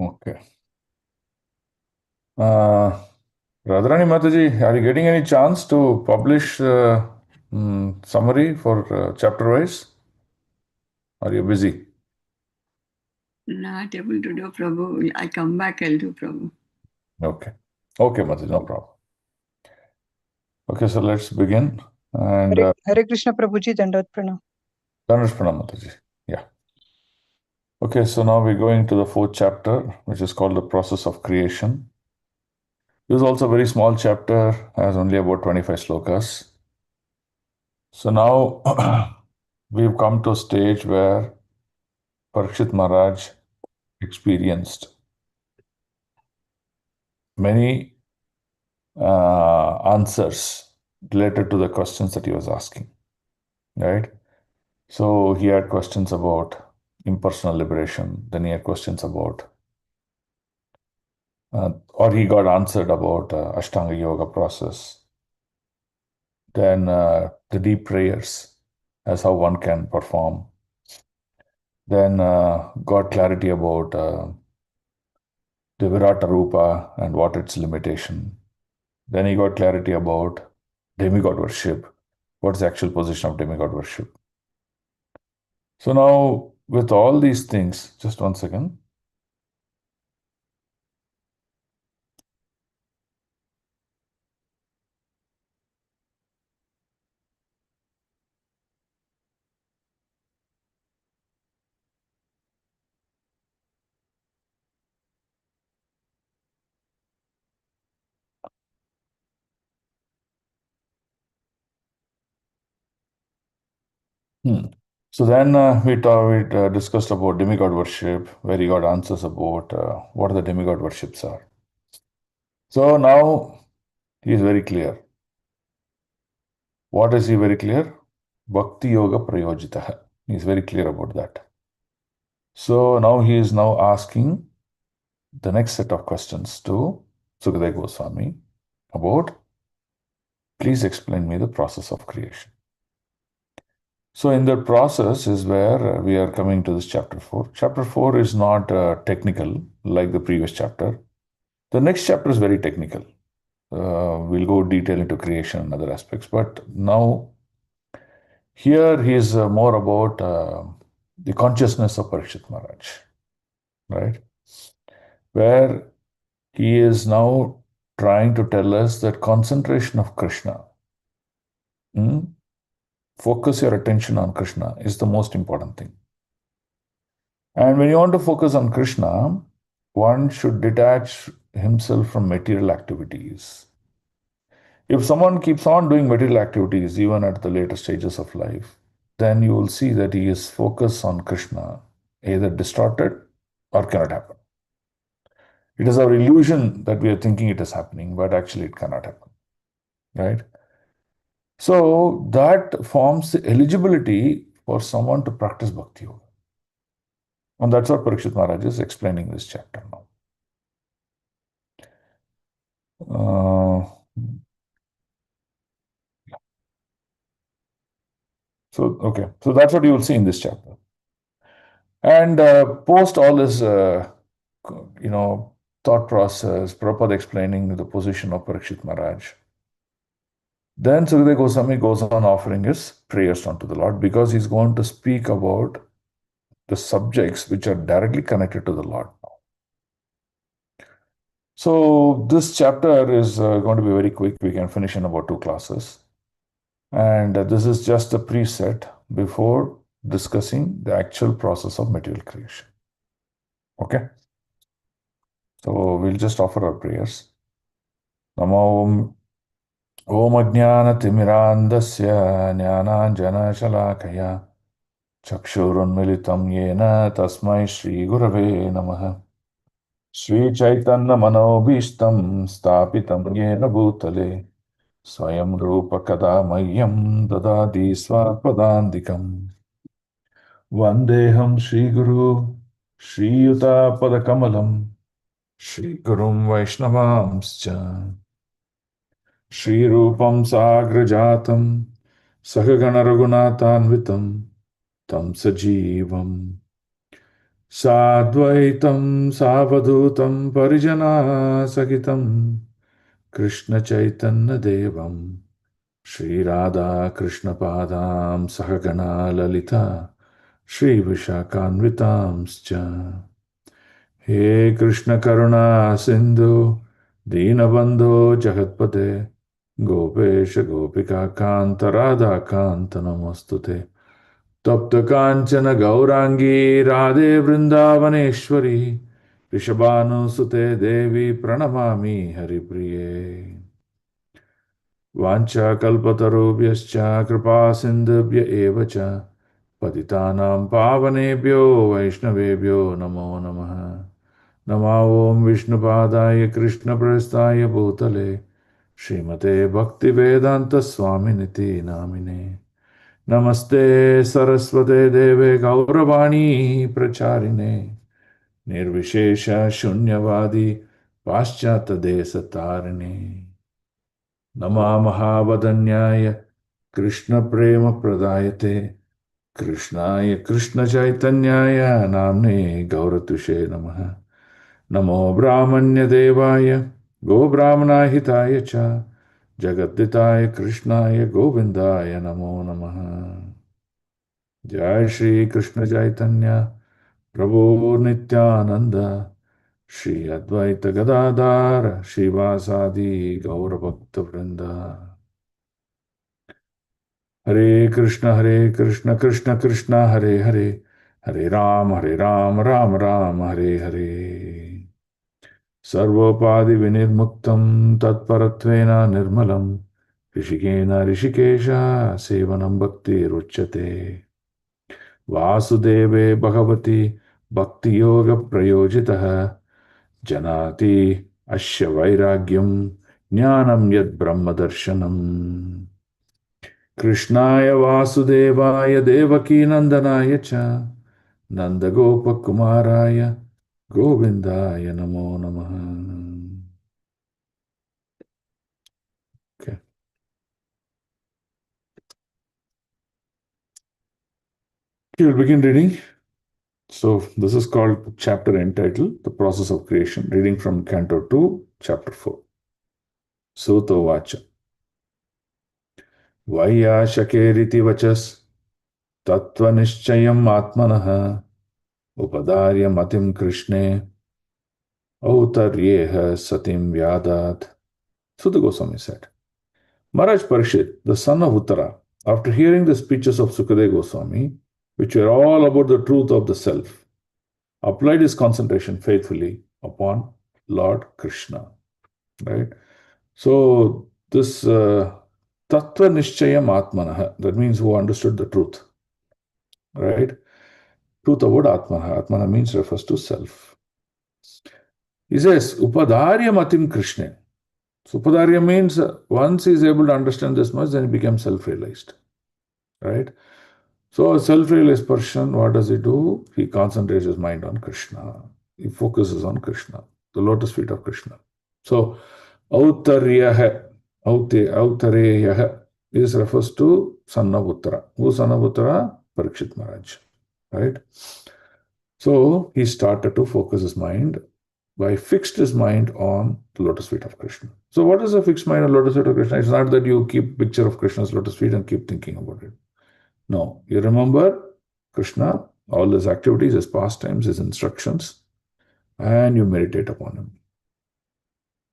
Okay. Uh, Radharani Mataji, are you getting any chance to publish summary for chapter wise? Are you busy? Not able to do, Prabhu. I come back, I'll do, Prabhu. Okay. Okay, Mataji, no problem. Okay, so let's begin. And Hare Krishna Prabhuji, Dandavat Pranam. Dhanush Pranam Mataji. Yeah. Okay, so now we're going to the fourth chapter, which is called the process of creation. This is also a very small chapter, has only about 25 slokas. So now we've come to a stage where Parikshit Maharaj experienced many answers related to the questions that he was asking, right? So he had questions about impersonal liberation, then he had questions about, or he got answered about Ashtanga Yoga process, then the deep prayers as how one can perform, then got clarity about the Virata Rupa and what its limitation. Then he got clarity about demigod worship. What's the actual position of demigod worship? So now, with all these things, just one second. So then we discussed about demigod worship, where he got answers about what the demigod worships are. So now he is very clear. What is he very clear? Bhakti Yoga Prayojitaha. He is very clear about that. So now he is now asking the next set of questions to Sukadeva Goswami about, please explain me the process of creation. So in that process is where we are coming to this chapter 4. Chapter 4 is not technical like the previous chapter. The next chapter is very technical. We'll go detail into creation and other aspects. But now here he is more about the consciousness of Parikshit Maharaj, right? Where he is now trying to tell us that concentration of Krishna, focus your attention on Krishna is the most important thing. And when you want to focus on Krishna, one should detach himself from material activities. If someone keeps on doing material activities, even at the later stages of life, then you will see that he is focused on Krishna, either distorted or cannot happen. It is our illusion that we are thinking it is happening, but actually it cannot happen, right? So that forms the eligibility for someone to practice Bhakti Yoga. And that's what Parikshit Maharaj is explaining this chapter now. So that's what you will see in this chapter. And post all this, thought process, Prabhupada explaining the position of Parikshit Maharaj. Then Sukadeva Goswami goes on offering his prayers unto the Lord because he's going to speak about the subjects which are directly connected to the Lord now. So this chapter is going to be very quick. We can finish in about 2 classes. And this is just a preset before discussing the actual process of material creation. Okay? So we'll just offer our prayers. Namo Om Ajnana-timirandasya Jnana-jana-shalakaya Chakshurunmilitam Yena Tasmai Shri Gurave Namaha Shri Chaitanya Manobishtam Stapitam Yena Bhutale Swayam Rupa Kadamayyam Dadadi Swapadandikam Vandeham Shri Guru Shri Yuta Padakamalam Shri Gurum Vaishnavamscha Shri Rupam Sagrajatam Sahagana Raghunathanvitam Tam Sajivam Sadvaitam Savadhutam Parijana Sakitam Krishna Chaitanya Devam Shri Radha Krishna Padam Sahagana Lalita Shri Vishakhanvitamscha. He Krishna Karuna Sindhu Dinabandho Jagatpate Gopesha Gopika Kanta Radha Kanta Namostute Tapta Kanchana Gaurangi Radhe Vrindavaneshwari Rishabhanu Sute Devi Pranamami Haripriye Vancha Kalpatarubhyascha Kripa Sindhubhya Evacha Patitanam Pavanebhyo Vaishnavebhyo Namo Namaha Namo Om Vishnupadaya Krishna Prasthaya Bhutale Srimate Bhaktivedanta Swaminiti Namine Namaste Saraswate Deve Gauravani Pracharine Nirvishesha Shunyavadi Paschata Desatarine Nama Mahavadanyaya Krishna Prema Pradayate Krishnaya Krishna Chaitanyaya Namne Gauratushe Namaha Namo Brahmanya Devaya Go Brahmana Hitaya Cha Jagaditaya Krishnaya Govindaya Namo Namaha Jai Shri Krishna Chaitanya Prabhu Nityananda Shri Advaita Gadadhar Shivasadi Gaurabhakta Vrinda Hare Krishna Krishna Krishna Hare Hare Hare Ram Ram Hare Hare Sarvopadi Vinirmuktam Tatparatvena Nirmalam Rishikena Rishikesha Sevanam Bhakti Ruchyate Vasudeve Bhagavati Bhakti Yoga Prayojitaha Janati Asya Vairagyam Jnanam Yad Brahma Darshanam Krishnaya Vasudevaya Devaki Nandanaya Cha Nanda Gopa Kumaraya Govindaya Namo Namaha. Okay. We will begin reading. So, this is called chapter entitled The Process of Creation, reading from Canto 2, chapter 4. Suto Vacha. Vaya Shakeriti Vachas Tattva Nishchayam Atmanaha Upadarya Matim Krishne Autaryeha Satim Vyadat. Suta Goswami said, Maharaj Parishit, the son of Uttara, after hearing the speeches of Sukadeva Goswami, which were all about the truth of the self, applied his concentration faithfully upon Lord Krishna. Right? So, this Tattva Nishchayam Atmanaha, that means who understood the truth. Right? Truth about Atmanaha. Atmana means refers to self. He says, Upadarya Matim Krishna. So, Upadarya means once he is able to understand this much, then he becomes self-realized. Right? So, a self-realized person, what does he do? He concentrates his mind on Krishna. He focuses on Krishna, the lotus feet of Krishna. So, Autaryaha, Autareyaha, this refers to son of Uttara. Who is son of Uttara? Parikshit Maharaj. Right? So, he started to focus his mind by fixed his mind on the lotus feet of Krishna. So, what is a fixed mind on lotus feet of Krishna? It's not that you keep picture of Krishna's lotus feet and keep thinking about it. No, you remember Krishna, all his activities, his pastimes, his instructions, and you meditate upon him.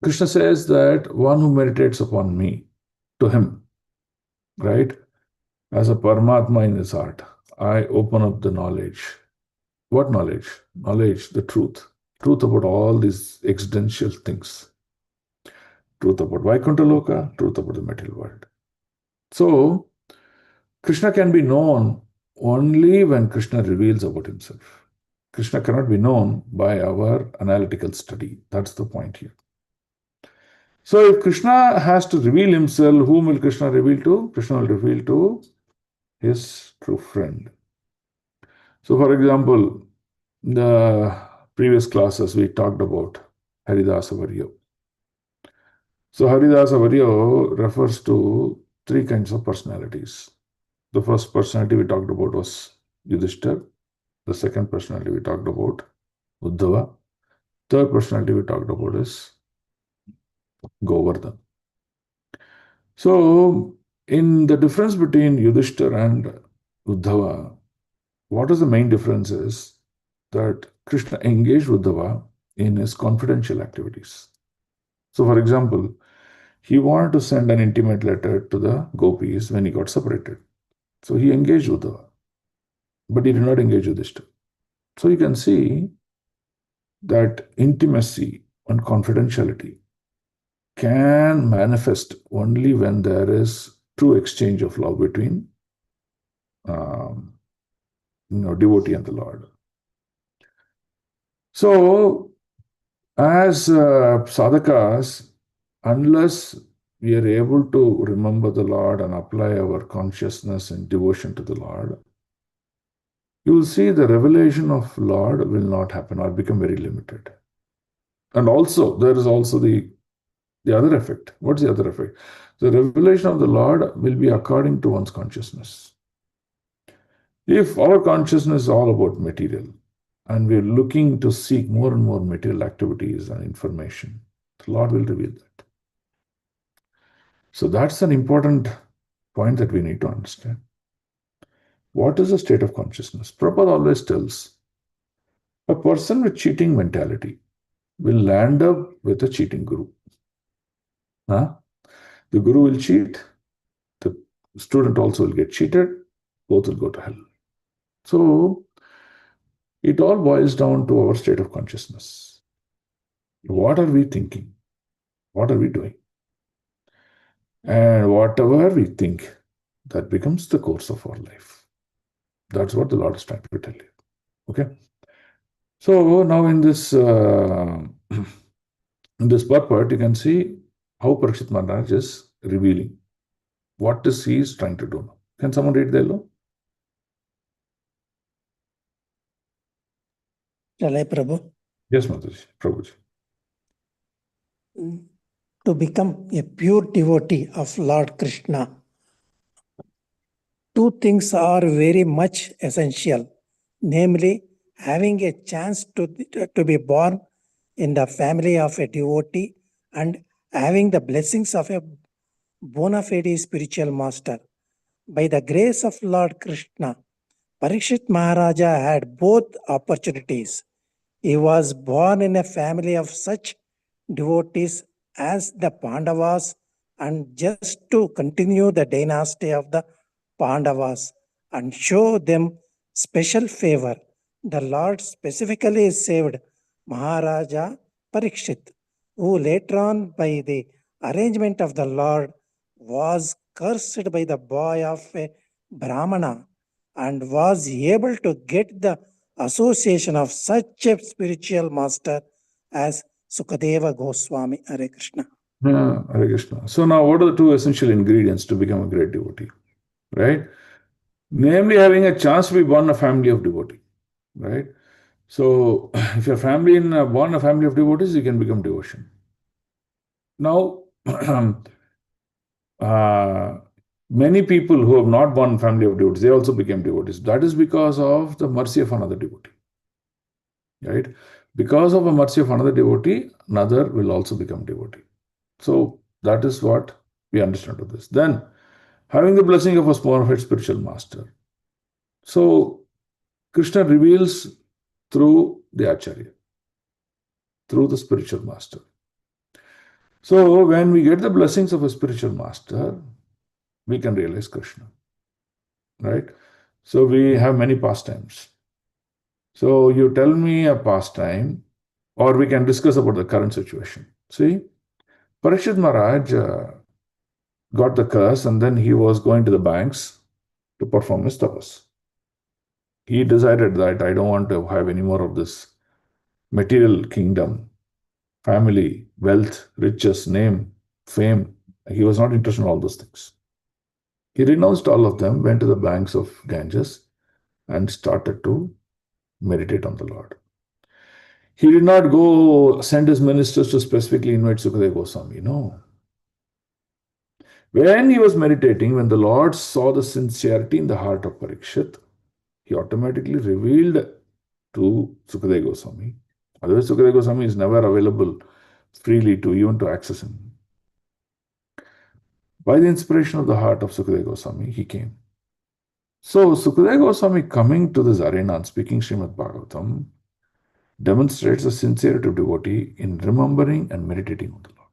Krishna says that one who meditates upon me, to him, right, as a Paramatma in his heart, I open up the knowledge. What knowledge? Knowledge, the truth. Truth about all these existential things. Truth about Vaikuntha Loka, truth about the material world. So, Krishna can be known only when Krishna reveals about himself. Krishna cannot be known by our analytical study. That's the point here. So if Krishna has to reveal himself, whom will Krishna reveal to? Krishna will reveal to his true friend. So for example, the previous classes we talked about Haridasa Varyo. So Haridasa Varyo refers to three kinds of personalities. The first personality we talked about was Yudhishthir. The second personality we talked about, Uddhava. Third personality we talked about is Govardhan. So, in the difference between Yudhishthir and Uddhava, what is the main difference is that Krishna engaged Uddhava in his confidential activities. So, for example, he wanted to send an intimate letter to the gopis when he got separated. So, he engaged Uddhava, but he did not engage Yudhishthir. So, you can see that intimacy and confidentiality can manifest only when there is true exchange of love between um, devotee and the Lord. So, as sadhakas, unless we are able to remember the Lord and apply our consciousness and devotion to the Lord, you will see the revelation of Lord will not happen or become very limited. And also, there is also the other effect. What's the other effect? The revelation of the Lord will be according to one's consciousness. If our consciousness is all about material, and we're looking to seek more and more material activities and information, the Lord will reveal that. So that's an important point that we need to understand. What is the state of consciousness? Prabhupada always tells a person with cheating mentality will land up with a cheating guru. Huh? The guru will cheat, the student also will get cheated, both will go to hell. So it all boils down to our state of consciousness. What are we thinking? What are we doing? And whatever we think, that becomes the course of our life. That's what the Lord is trying to tell you. Okay? So now in this in this purport, you can see how Parikshit Maharaj is revealing what is he is trying to do now. Can someone read the yellow? Shall I, Prabhu? Yes, Mataji, Prabhuji. To become a pure devotee of Lord Krishna, two things are very much essential, namely having a chance to be born in the family of a devotee and having the blessings of a bona fide spiritual master. By the grace of Lord Krishna, Parikshit Maharaja had both opportunities. He was born in a family of such devotees as the Pandavas, and just to continue the dynasty of the Pandavas and show them special favor, the Lord specifically saved Maharaja Parikshit, who later on, by the arrangement of the Lord, was cursed by the boy of a Brahmana and was able to get the association of such a spiritual master as Sukadeva Goswami. Hare Krishna. Hare Krishna. So now what are the two essential ingredients to become a great devotee? Right? Namely, having a chance to be born in a family of devotee. Right? So if your family born a family of devotees, you can become devotion. Now, many people who have not born family of devotees, they also became devotees. That is because of the mercy of another devotee. Right? Because of a mercy of another devotee, another will also become devotee. So that is what we understand of this. Then, having the blessing of a bona fide spiritual master. So Krishna reveals through the Acharya, through the spiritual master. So when we get the blessings of a spiritual master, we can realize Krishna. Right? So we have many pastimes. So you tell me a pastime, or we can discuss about the current situation. See, Parikshit Maharaj got the curse, and then he was going to the banks to perform his tapas. He decided that I don't want to have any more of this material kingdom, family, wealth, riches, name, fame. He was not interested in all those things. He renounced all of them, went to the banks of Ganges, and started to meditate on the Lord. He did not go send his ministers to specifically invite Sukadeva Goswami. No. When he was meditating, when the Lord saw the sincerity in the heart of Parikshit, he automatically revealed to Sukadeva Goswami. Otherwise, Sukadeva Goswami is never available freely to even to access him. By the inspiration of the heart of Sukadeva Goswami, he came. So, Sukadeva Goswami coming to this arena and speaking Srimad Bhagavatam demonstrates the sincerity of devotee in remembering and meditating on the Lord.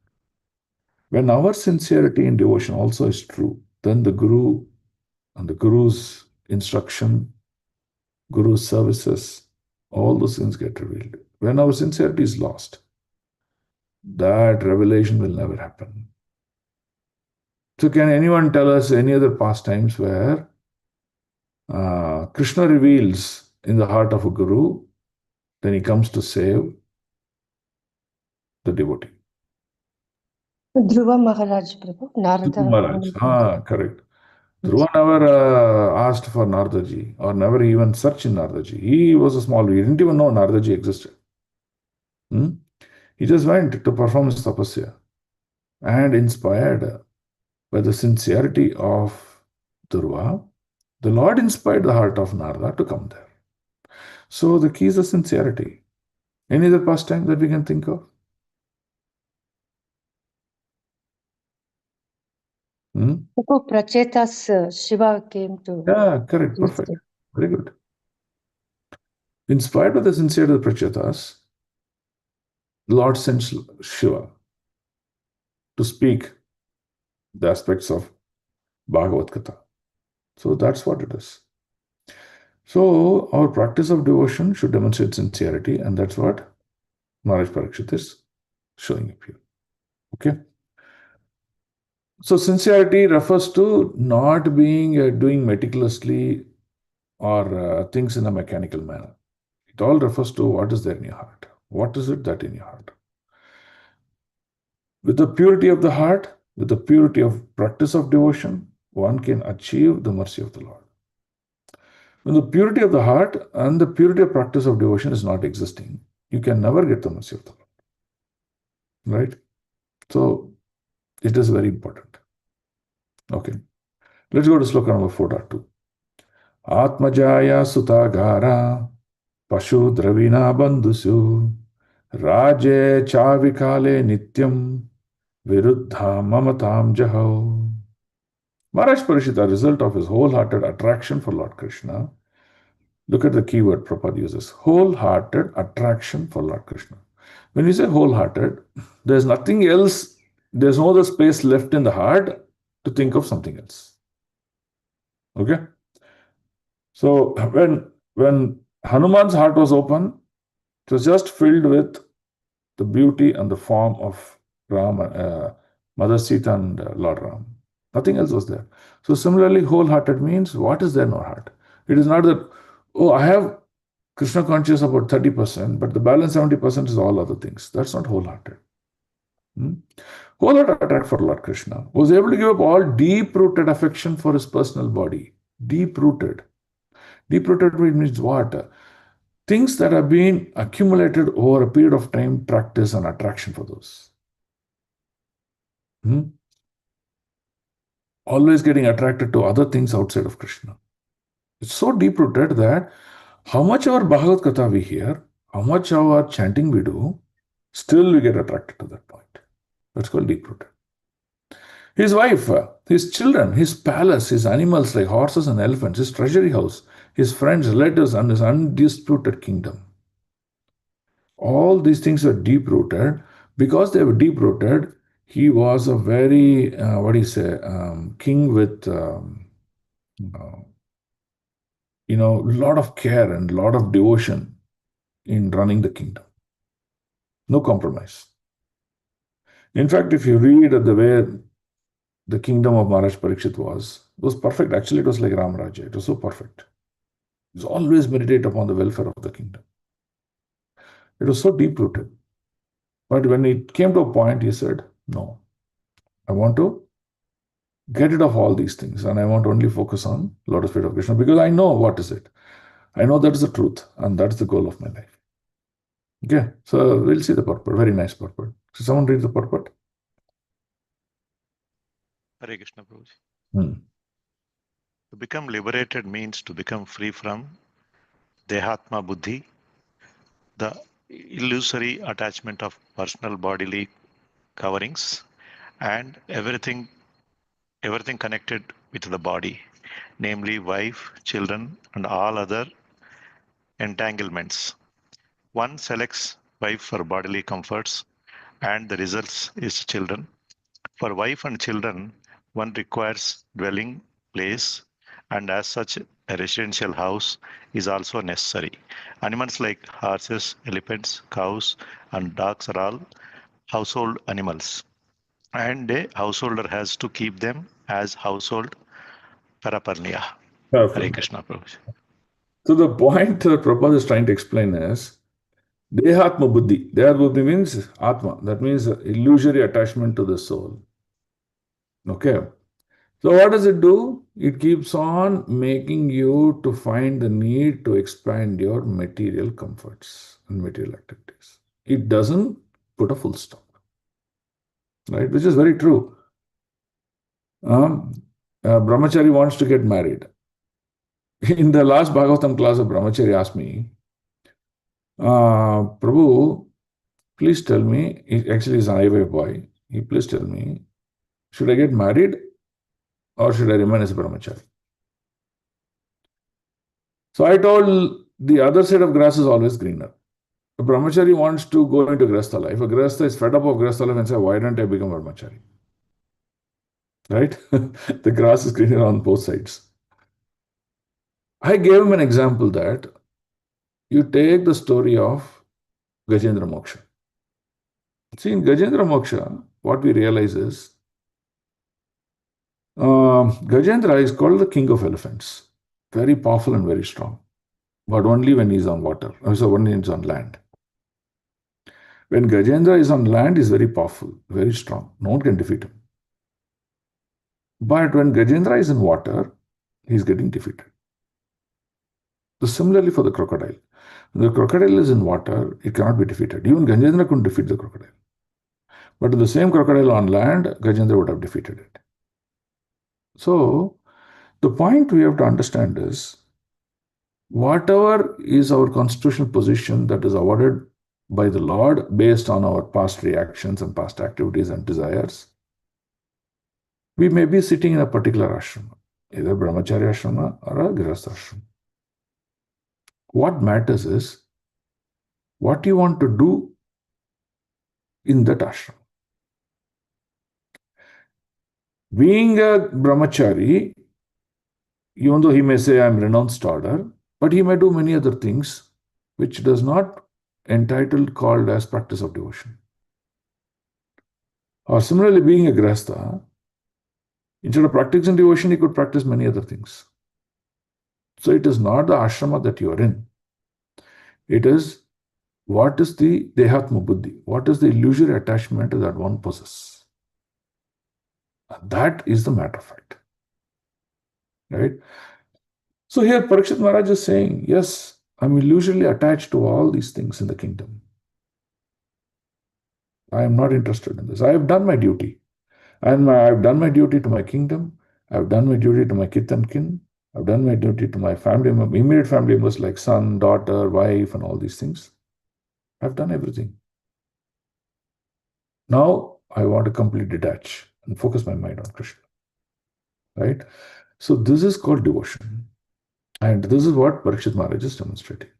When our sincerity in devotion also is true, then the Guru and the Guru's instruction, Guru's services, all those things get revealed. When our sincerity is lost, that revelation will never happen. So, can anyone tell us any other pastimes where Krishna reveals in the heart of a Guru, then he comes to save the devotee? Dhruva Maharaj Prabhu, Narada. Maharaj, correct. Dhruva never asked for Naradaji or never even searched in Naradaji. He was a small, he didn't even know Naradaji existed. He just went to perform his tapasya, and inspired by the sincerity of Dhruva, the Lord inspired the heart of Narada to come there. So the key is the sincerity. Any other pastime that we can think of? Prabhu, Prachetas Shiva came to. Yeah, correct, perfect. Very good. Inspired by the sincerity of the Prachetas, the Lord sends Shiva to speak the aspects of Bhagavad Gita. So that's what it is. So our practice of devotion should demonstrate sincerity, and that's what Maharaj Parikshit is showing up here. Okay. So sincerity refers to not being doing meticulously or things in a mechanical manner. It all refers to what is there in your heart. What is it that in your heart? With the purity of the heart, with the purity of practice of devotion, one can achieve the mercy of the Lord. When the purity of the heart and the purity of practice of devotion is not existing, you can never get the mercy of the Lord. Right? So it is very important. Okay. Let's go to sloka number 4.2. Atmajaya sutagara pashu dravina bandhusu raje chavikale nityam viruddha mamatam jaho. Maharaj Parishit, a result of his wholehearted attraction for Lord Krishna. Look at the keyword Prabhupada uses. Wholehearted attraction for Lord Krishna. When you say wholehearted, there's nothing else, there's no other space left in the heart to think of something else. Okay? So when Hanuman's heart was open, it was just filled with the beauty and the form of Rama, Mother Sita and Lord Ram. Nothing else was there. So similarly, wholehearted means what is there in our heart? It is not that, oh, I have Krishna conscious about 30%, but the balance 70% is all other things. That's not wholehearted. Wholehearted attract for Lord Krishna was able to give up all deep-rooted affection for his personal body. Deep-rooted. Deep-rooted means what? Things that have been accumulated over a period of time, practice and attraction for those. Always getting attracted to other things outside of Krishna. It's so deep-rooted that how much our Bhagavad Gita we hear, how much our chanting we do, still we get attracted to that point. That's called deep-rooted. His wife, his children, his palace, his animals like horses and elephants, his treasury house, his friends, relatives, and his undisputed kingdom. All these things were deep-rooted. Because they were deep-rooted, he was a very, king with, lot of care and lot of devotion in running the kingdom. No compromise. In fact, if you read the way the kingdom of Maharaj Parikshit was perfect. Actually, it was like Ram Raja. It was so perfect. He was always meditate upon the welfare of the kingdom. It was so deep-rooted. But when it came to a point, he said, no, I want to get rid of all these things and I want to only focus on Lotus Feet of Krishna because I know what is it. I know that is the truth and that's the goal of my life. Okay, so we'll see the purport. Very nice purport. So someone read the purport? Hare Krishna Prabhuji. To become liberated means to become free from Dehatma Buddhi the illusory attachment of personal bodily coverings and everything connected with the body, namely wife, children, and all other entanglements. One selects wife for bodily comforts, and the results is children. For wife and children, one requires dwelling place, and as such, a residential house is also necessary. Animals like horses, elephants, cows, and dogs are all household animals, and a householder has to keep them as household paraphernalia. Hare Perfect. Krishna Prabhu. So the point that Prabhupada is trying to explain is Dehatma Buddhi. Dehat Buddhi means Atma. That means illusory attachment to the soul. Okay. So what does it do? It keeps on making you to find the need to expand your material comforts and material activities. It doesn't put a full stop, right? Which is very true. Brahmachari wants to get married. In the last Bhagavatam class, a Brahmachari asked me, Prabhu, please tell me, he actually is an highway boy, please tell me, should I get married or should I remain as a Brahmachari? So I told the other side of grass is always greener. A Brahmachari wants to go into Grihastha life. A Grihastha is fed up of Grihastha life and say, why don't I become a Brahmachari? Right? The grass is greener on both sides. I gave him an example that you take the story of Gajendra Moksha. See, in Gajendra Moksha, what we realize is Gajendra is called the king of elephants. Very powerful and very strong. But only when he's on water. So only when he's on land. When Gajendra is on land, he's very powerful, very strong. No one can defeat him. But when Gajendra is in water, he's getting defeated. So similarly for the crocodile. When the crocodile is in water, it cannot be defeated. Even Gajendra couldn't defeat the crocodile. But the same crocodile on land, Gajendra would have defeated it. So the point we have to understand is whatever is our constitutional position that is awarded by the Lord based on our past reactions and past activities and desires, we may be sitting in a particular ashrama, either brahmacharya ashrama or a grihastha ashrama. What matters is what you want to do in that ashrama. Being a brahmachari, even though he may say, I'm renounced order, but he may do many other things which does not entitled called as practice of devotion. Or similarly, being a grihastha, instead of practicing devotion, he could practice many other things. So it is not the ashrama that you are in. It is what is the dehatma buddhi, what is the illusory attachment that one possesses. And that is the matter of fact. Right? So here Parikshit Maharaj is saying, yes, I'm illusorily attached to all these things in the kingdom. I am not interested in this. I have done my duty. And I've done my duty to my kingdom. I've done my duty to my kith and kin. I've done my duty to my family, immediate family members like son, daughter, wife, and all these things. I've done everything. Now I want to completely detach and focus my mind on Krishna. Right? So this is called devotion. And this is what Parikshit Maharaj is demonstrating.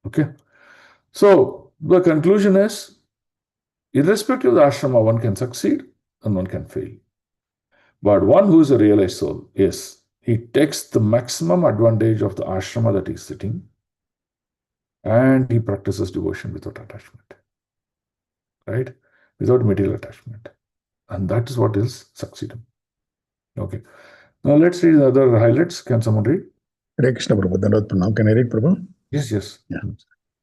Okay? So the conclusion is, irrespective of the ashrama, one can succeed and one can fail. But one who is a realized soul, yes, he takes the maximum advantage of the ashrama that he's sitting and he practices devotion without attachment. Right? Without material attachment. And that is what is succeeding. Okay. Now let's read the other highlights. Can someone read? Hare Krishna Prabhu. Dandavad Pranam. Can I read, Prabhu? Yes, yes. Yeah.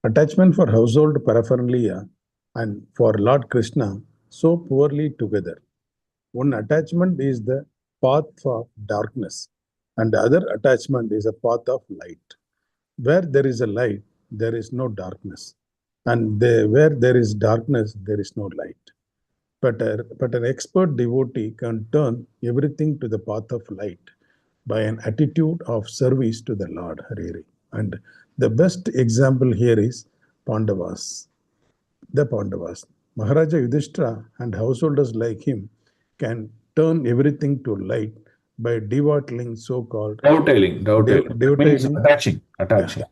Attachment for household paraphernalia and for Lord Krishna so poorly together. One attachment is the path of darkness, and the other attachment is a path of light. Where there is a light, there is no darkness, and where there is darkness, there is no light. But an expert devotee can turn everything to the path of light by an attitude of service to the Lord. Hare And the best example here is Pandavas. The Pandavas. Maharaja Yudhishthira and householders like him can turn everything to light by devoteling so-called Dovetailing. That means dovetailing, attaching.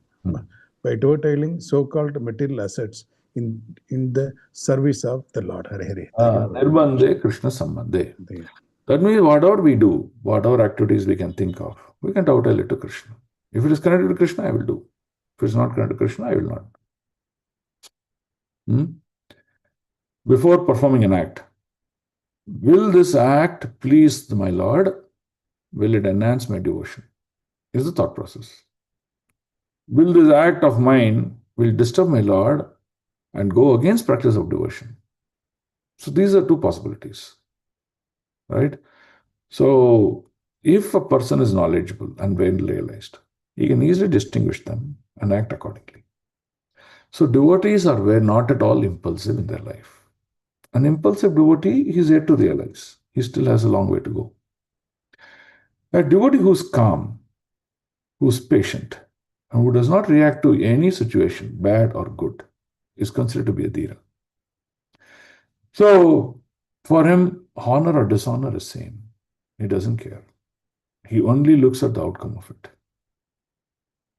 by dovetailing so-called material assets in the service of the Lord. Hare Hare. Nirbandhe Krishna Sambandhe. The- That means whatever we do, whatever activities we can think of, we can dovetail it to Krishna. If it is connected to Krishna, I will do. If it's not connected to Krishna, I will not. Before performing an act, will this act please my Lord? Will it enhance my devotion? Is the thought process. Will this act of mine will disturb my Lord and go against practice of devotion? So these are two possibilities, right? So if a person is knowledgeable and well realized, he can easily distinguish them and act accordingly. So devotees are not at all impulsive in their life. An impulsive devotee is yet to realize. He still has a long way to go. A devotee who's calm, who's patient, and who does not react to any situation, bad or good, is considered to be a dhira. So for him, honor or dishonor is same. He doesn't care. He only looks at the outcome of it.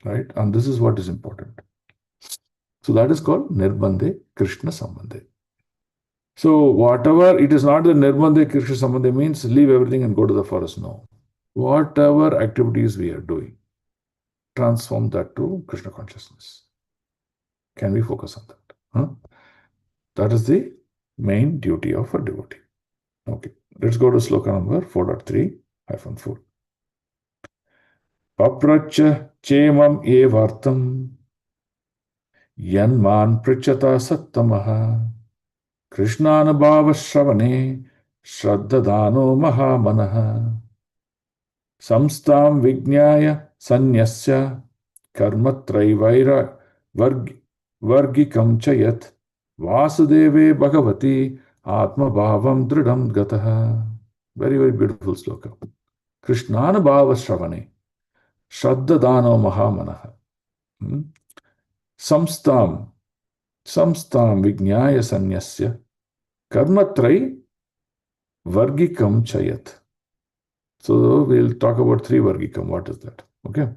Right? And this is what is important. So that is called Nirbandhe Krishna Sambandhe. So whatever, it is not the Nirbandhe Krishna Sambandhe means leave everything and go to the forest. No. Whatever activities we are doing, transform that to Krishna consciousness. Can we focus on that? That is the main duty of a devotee. Okay. Let's go to sloka number 4.3-4. Papracha chemam evartam yanman prichata sattamaha krishnanabhava shravane shraddadano mahamanaha samstam vijnaya sanyasya karmatraivaira vargikam chayat vasudeve bhagavati atma bhavam dridam gataha. Very, very beautiful sloka. Krishnanabhava shravane shraddadano mahamanaha. Samstam vijnaya sanyasya karmatrai vargikam chayat. So we'll talk about three vargikam. What is that? Okay.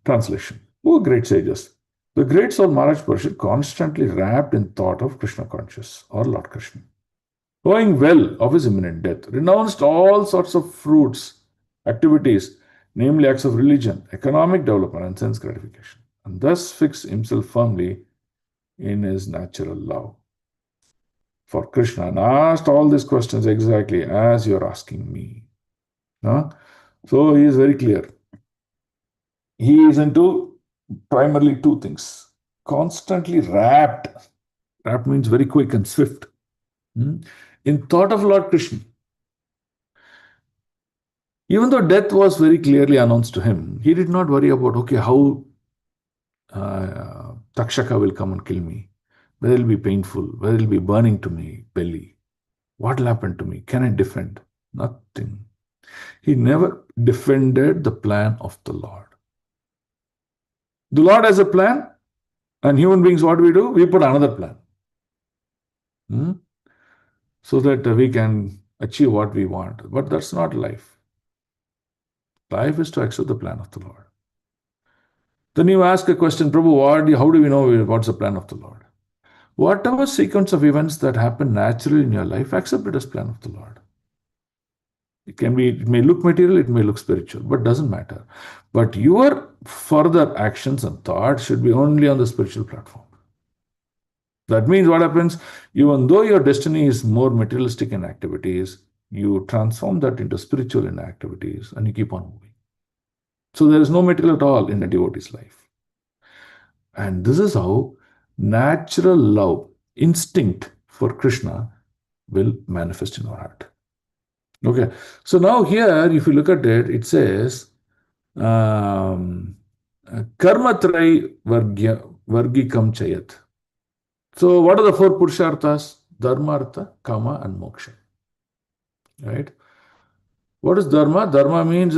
Translation. Oh, great sages. The great soul Maharaj Parishad constantly wrapped in thought of Krishna conscious or Lord Krishna, knowing well of his imminent death, renounced all sorts of fruits, activities, namely acts of religion, economic development, and sense gratification, and thus fixed himself firmly in his natural love for Krishna, and asked all these questions exactly as you're asking me. So he is very clear. He is into primarily two things. Constantly wrapped. Wrapped means very quick and swift. In thought of Lord Krishna. Even though death was very clearly announced to him, he did not worry about, okay, how Takshaka will come and kill me, whether it will be painful, whether it will be burning to me belly, what will happen to me, can I defend? Nothing. He never defended the plan of the Lord. The Lord has a plan, and human beings, what do? We put another plan. So that we can achieve what we want. But that's not life. Life is to accept the plan of the Lord. Then you ask a question, Prabhu, how do we know what's the plan of the Lord? Whatever sequence of events that happen naturally in your life, accept it as plan of the Lord. It may look material, it may look spiritual, but doesn't matter. But your further actions and thoughts should be only on the spiritual platform. That means what happens? Even though your destiny is more materialistic in activities, you transform that into spiritual in activities and you keep on moving. So there is no material at all in a devotee's life. And this is how natural love, instinct for Krishna will manifest in our heart. Okay. So now here, if you look at it, it says, karmatrai vargikam chayat. So what are the four purusharthas? Dharma, artha, kama, and moksha. Right? What is dharma? Dharma means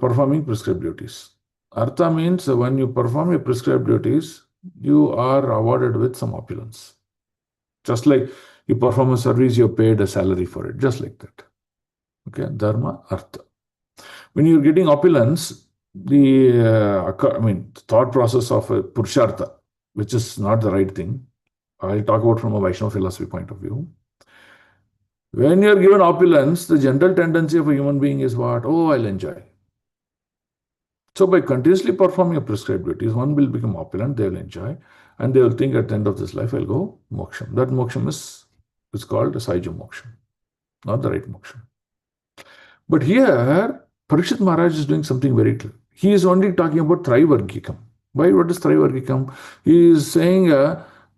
performing prescribed duties. Artha means when you perform your prescribed duties, you are awarded with some opulence. Just like you perform a service, you're paid a salary for it, just like that. Okay, dharma, artha. When you're getting opulence, the thought process of a purushartha, which is not the right thing. I'll talk about from a Vaishnava philosophy point of view. When you're given opulence, the general tendency of a human being is what? Oh, I'll enjoy. So by continuously performing your prescribed duties, one will become opulent, they will enjoy, and they will think at the end of this life, I'll go moksham. That moksham is called a Saija moksham, not the right moksham. But here, Parikshit Maharaj is doing something very clear. He is only talking about Traivargikam. Why? What is Traivargikam? He is saying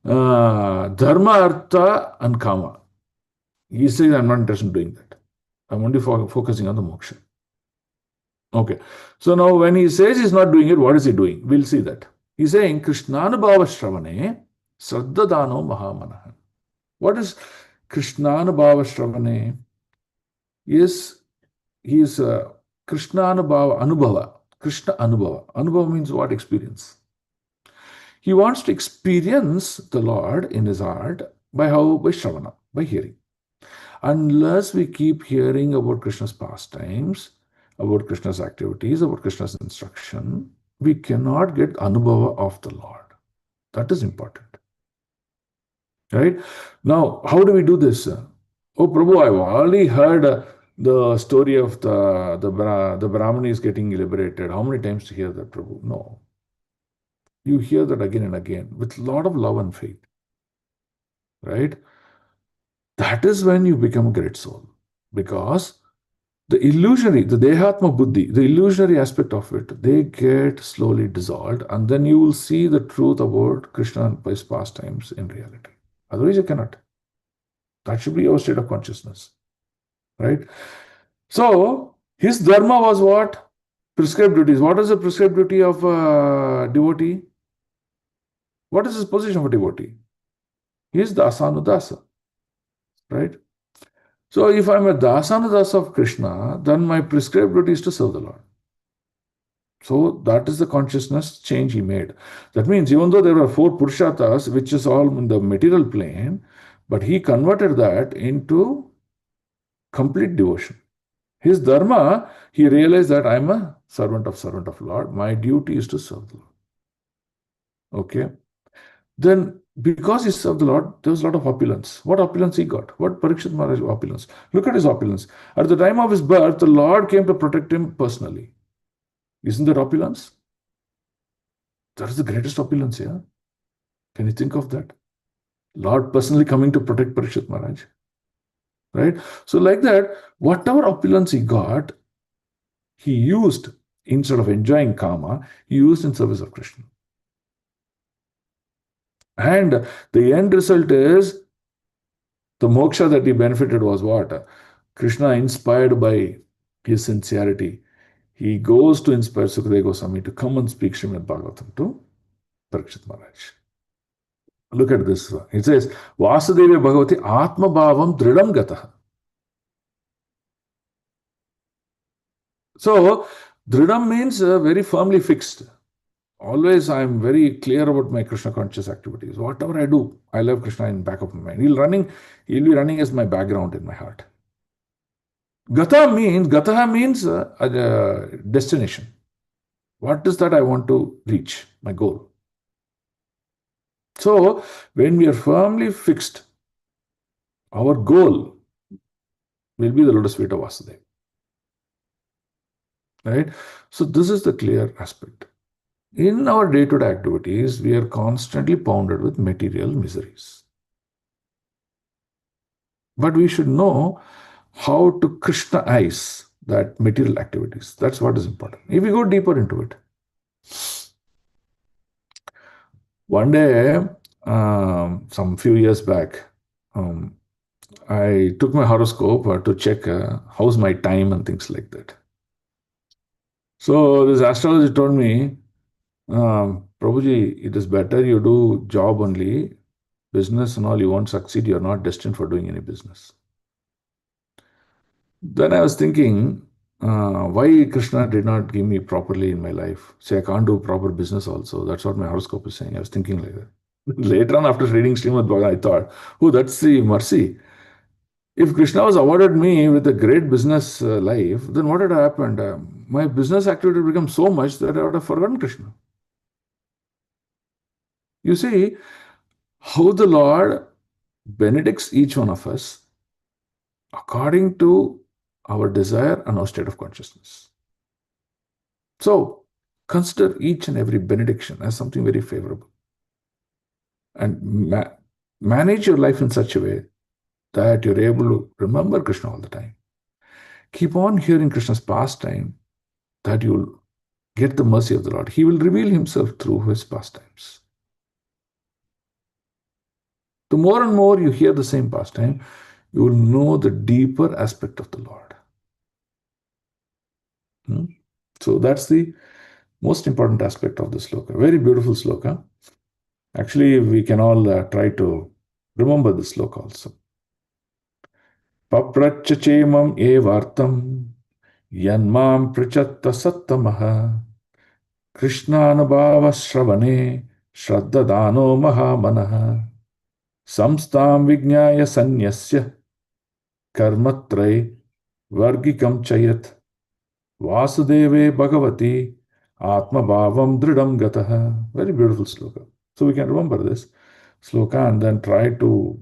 Dharma, Artha, and Kama. He is saying, I'm not interested in doing that. I'm only focusing on the moksha. Okay. So now when he says he's not doing it, what is he doing? We'll see that. He's saying Krishnanubhava Shravane Sraddadano Mahamanaha. What is Krishnanubhava Shravane? Yes, he is Krishnanubhava Anubhava. Krishna Anubhava. Anubhava means what? Experience. He wants to experience the Lord in his heart by how? By Shravana, by hearing. Unless we keep hearing about Krishna's pastimes, about Krishna's activities, about Krishna's instruction, we cannot get Anubhava of the Lord. That is important. Right? Now, how do we do this? Oh, Prabhu, I've already heard the story of the Brahmanis getting liberated. How many times do you hear that, Prabhu? No. You hear that again and again with a lot of love and faith. Right? That is when you become a great soul. Because the illusionary, the Dehatma Buddhi, the illusionary aspect of it, they get slowly dissolved, and then you will see the truth about Krishna and his pastimes in reality. Otherwise, you cannot. That should be your state of consciousness. Right? So, his dharma was what? Prescribed duties. What is the prescribed duty of a devotee? What is his position of a devotee? He is Dasanudasa. Right? So if I'm a Dasanudasa of Krishna, then my prescribed duty is to serve the Lord. So that is the consciousness change he made. That means even though there are 4 Purusharthas, which is all in the material plane, but he converted that into complete devotion. His dharma, he realized that I'm a servant of Lord. My duty is to serve the Lord. Okay. Then because he served the Lord, there was a lot of opulence. What opulence he got? What Parikshit Maharaj opulence? Look at his opulence. At the time of his birth, the Lord came to protect him personally. Isn't that opulence? That is the greatest opulence, yeah? Can you think of that? Lord personally coming to protect Parikshit Maharaj. Right? So like that, whatever opulence he got, he used, instead of enjoying Kama, he used in service of Krishna. And the end result is the moksha that he benefited was what? Krishna, inspired by his sincerity, he goes to inspire Sukadeva Goswami to come and speak Srimad Bhagavatam to Parikshit Maharaj. Look at this. It says, Vasudeva Bhagavati Atma Bhavam Dridam Gataha. So, Dridam means very firmly fixed. Always I am very clear about my Krishna conscious activities. Whatever I do, I love Krishna in the back of my mind. He'll be running as my background in my heart. Gataha means destination. What is that I want to reach? My goal. So, when we are firmly fixed, our goal will be the lotus feet of Vasudeva. Right? So, this is the clear aspect. In our day-to-day activities, we are constantly pounded with material miseries. But we should know how to Krishnaize that material activities. That's what is important. If we go deeper into it. One day, some few years back, I took my horoscope to check how's my time and things like that. So this astrologer told me, Prabhuji, it is better you do job only, business and all, you won't succeed, you're not destined for doing any business. Then I was thinking, why Krishna did not give me properly in my life. Say, I can't do proper business also. That's what my horoscope is saying. I was thinking like that. Later on, after reading Srimad Bhagavatam, I thought, oh, that's the mercy. If Krishna was awarded me with a great business life, then what had happened? My business activity would become so much that I would have forgotten Krishna. You see how the Lord benedicts each one of us according to our desire and our state of consciousness. So, consider each and every benediction as something very favorable. And manage your life in such a way that you're able to remember Krishna all the time. Keep on hearing Krishna's pastime, that you'll get the mercy of the Lord. He will reveal himself through his pastimes. The more and more you hear the same pastime, you will know the deeper aspect of the Lord. So that's the most important aspect of the sloka. Very beautiful sloka. Actually, we can all try to remember this sloka also. Papracha chemam evartam yanmam prichatta sattamaha krishnanubhava shravane shraddadano mahamanaha samstam vijnaya sanyasya karmatray vargikam chayat vasudeve bhagavati atma bhavam dridam gataha. Very beautiful sloka. So we can remember this sloka and then try to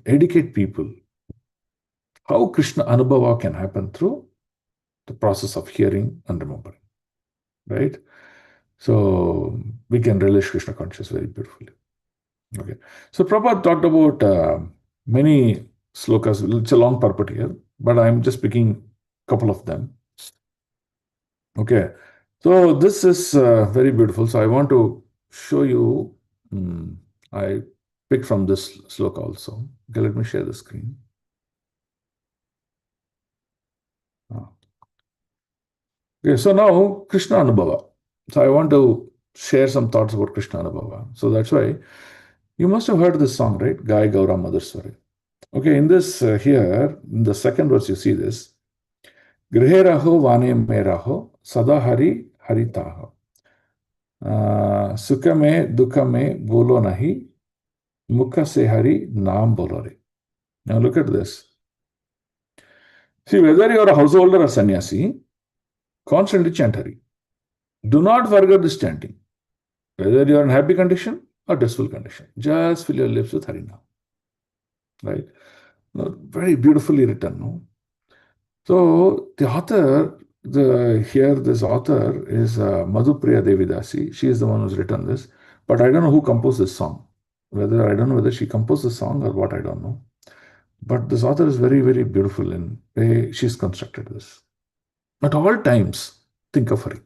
educate people how Krishna Anubhava can happen through the process of hearing and remembering. Right? So we can relish Krishna consciousness very beautifully. Okay. So Prabhupada talked about many slokas. It's a long purport here, but I'm just picking a couple of them. Okay. So this is very beautiful. So I want to show you, I picked from this sloka also. Okay, let me share the screen. Okay, so now Krishna Anubhava. So I want to share some thoughts about Krishna Anubhava. So that's why you must have heard this song, right? Gai Gaura Madhuswari. Okay, in this here, in the second verse, you see this. Grihe raho vane me raho sada hari haritaho. Sukha me dukha me bolo nahi mukha se hari naam bolo re. Now look at this. See, whether you are a householder or sannyasi, constantly chant Hari. Do not forget this chanting. Whether you are in happy condition or blissful condition, just fill your lips with Hari now. Right? Very beautifully written. No? So the author, this author is Madhupriya Devidasi. She is the one who's written this. But I don't know who composed this song. I don't know whether she composed the song or what, I don't know. But this author is very, very beautiful in the way she's constructed this. At all times, think of Hari.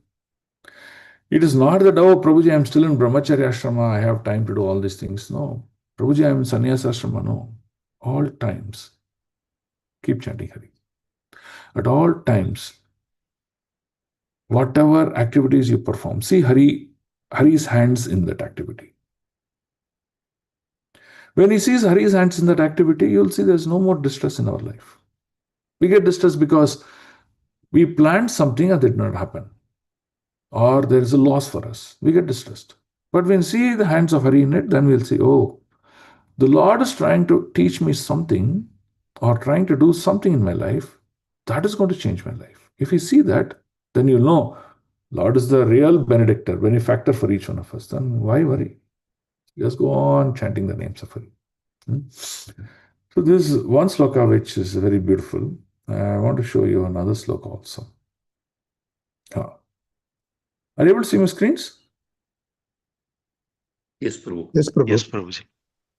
It is not that, oh, Prabhuji, I'm still in Brahmacharya Ashrama, I have time to do all these things. No. Prabhuji, I'm in Sannyasa Ashrama. No. All times, keep chanting Hari. At all times, whatever activities you perform, see Hari's hands in that activity. When he sees Hari's hands in that activity, you'll see there's no more distress in our life. We get distressed because we planned something and it did not happen. Or there is a loss for us. We get distressed. But when we see the hands of Hari in it, then we'll say, oh, the Lord is trying to teach me something or trying to do something in my life that is going to change my life. If you see that, then you'll know Lord is the real benedictor, benefactor for each one of us. Then why worry? Just go on chanting the names of Hari. So this is one sloka which is very beautiful. I want to show you another sloka also. Are you able to see my screens? Yes, Prabhu. Yes, Prabhu. Yes, Prabhuji.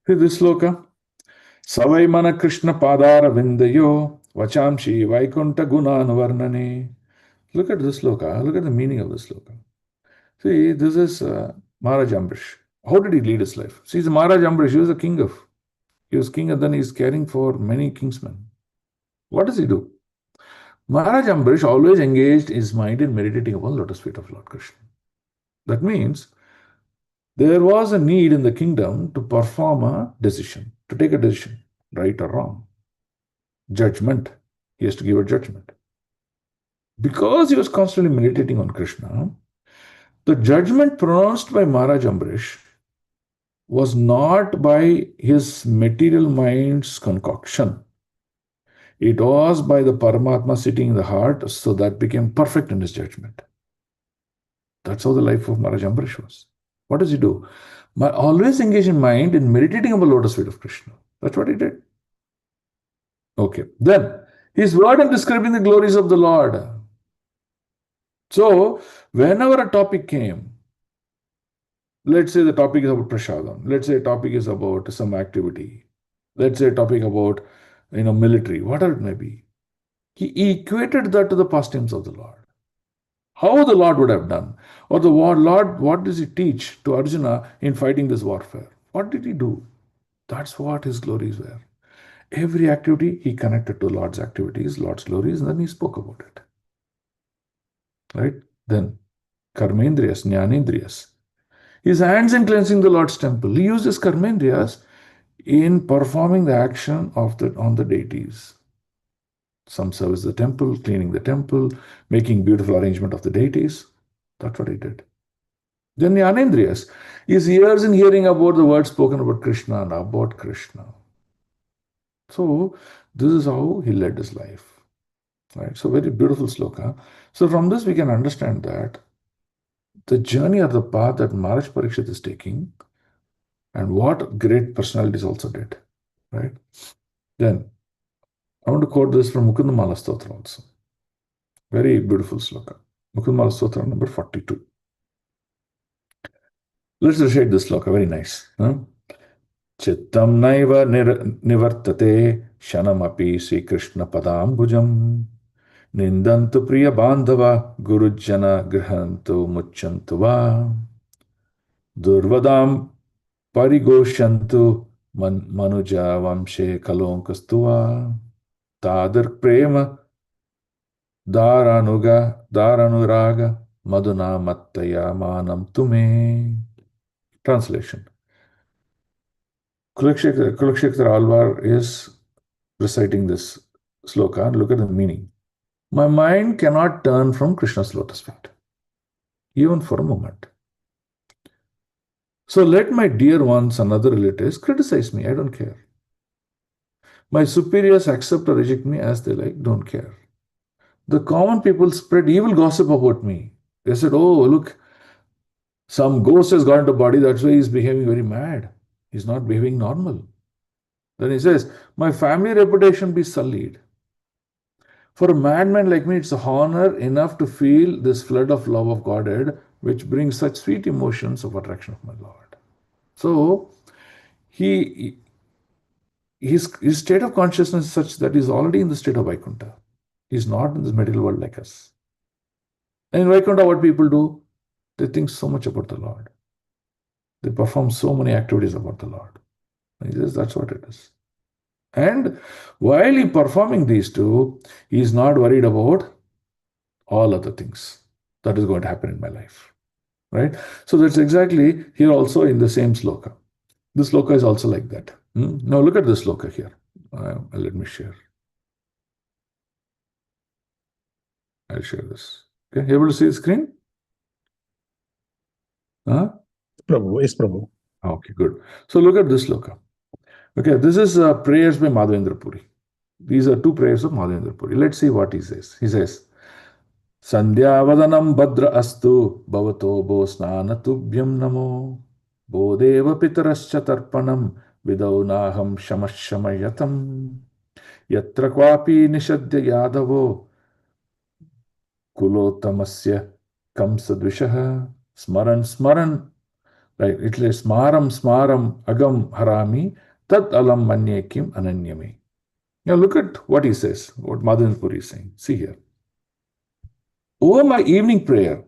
See this sloka. Savai mana Krishna padara vindayo vachamshi vaikunta gunanuvarnane. Look at this sloka. Look at the meaning of this sloka. See, this is Maharaj Ambrish. How did he lead his life? See, the Maharaj Ambrish, he was a king and then he's caring for many kingsmen. What does he do? Maharaj Ambrish always engaged his mind in meditating upon the lotus feet of Lord Krishna. That means there was a need in the kingdom to perform a decision, to take a decision, right or wrong. Judgment. He has to give a judgment. Because he was constantly meditating on Krishna, the judgment pronounced by Maharaj Ambrish was not by his material mind's concoction. It was by the Paramatma sitting in the heart, so that became perfect in his judgment. That's how the life of Maharaj Ambrish was. What does he do? Always engage in mind in meditating on the lotus feet of Krishna. That's what he did. Okay. Then, his word in describing the glories of the Lord. So, whenever a topic came, let's say the topic is about prasadam, let's say a topic is about some activity, let's say a topic about military, whatever it may be, he equated that to the pastimes of the Lord. How the Lord would have done, or the Lord, what does he teach to Arjuna in fighting this warfare? What did he do? That's what his glories were. Every activity he connected to Lord's activities, Lord's glories, and then he spoke about it. Right? Then, karmendriyas, jnanendriyas. His hands in cleansing the Lord's temple. He used his karmendriyas in performing the action on the deities. Some service the temple, cleaning the temple, making beautiful arrangement of the deities. That's what he did. Then the Jnanendriyas, his ears in hearing about the words spoken about Krishna and about Krishna. So this is how he led his life. Right? So very beautiful sloka. So from this we can understand that the journey or the path that Maharaj Parikshit is taking and what great personalities also did. Right? Then I want to quote this from Mukundamala Stotra also. Very beautiful sloka. Mukundamala Stotra number 42. Let's recite this sloka. Very nice. Chittam naiva nivartate shanamapi Sri Krishna padambujam nindantu priya bandhava gurujana grihantu muchantu va durvadam parigoshantu manuja vamshe kalonkastuva tadar prema Dharanuraga Madhuna Mattaya Manam Tume. Translation. Kulakshekhar Alvar is reciting this sloka and look at the meaning. My mind cannot turn from Krishna's lotus feet, even for a moment. So let my dear ones and other relatives criticize me, I don't care. My superiors accept or reject me as they like, don't care. The common people spread evil gossip about me. They said, oh, look, some ghost has got into body, that's why he's behaving very mad. He's not behaving normal. Then he says, my family reputation be sullied. For a madman like me, it's a honor enough to feel this flood of love of Godhead, which brings such sweet emotions of attraction of my Lord. So, his state of consciousness is such that he's already in the state of Vaikuntha. He's not in this material world like us. And in Vaikuntha, what people do? They think so much about the Lord. They perform so many activities about the Lord. And he says that's what it is. And while he performing these two, he is not worried about all other things that is going to happen in my life. Right? So that's exactly here also in the same sloka. This sloka is also like that. Now look at this sloka here. Let me share. I'll share this. Okay, able to see the screen? Prabhu, yes, Prabhu. Okay, good. So look at this sloka. Okay, this is prayers by Madhavendra Puri. These are two prayers of Madhavendra Puri. Let's see what he says. He says, Sandhyavadanam Badra Astu Bhavato Bo Snana Tubhyam Namo Bodeva Pitarascha Tarpanam Vidau Naham Shamashamayatam Yatra Kwapi Nishadya Yadavo Kulotamasya Kamsadvishaha Smaran Right, it is smaram agam harami tat alam manyekim ananyami. Now look at what he says, what Madhavendra Puri is saying. See here. Over my evening prayer,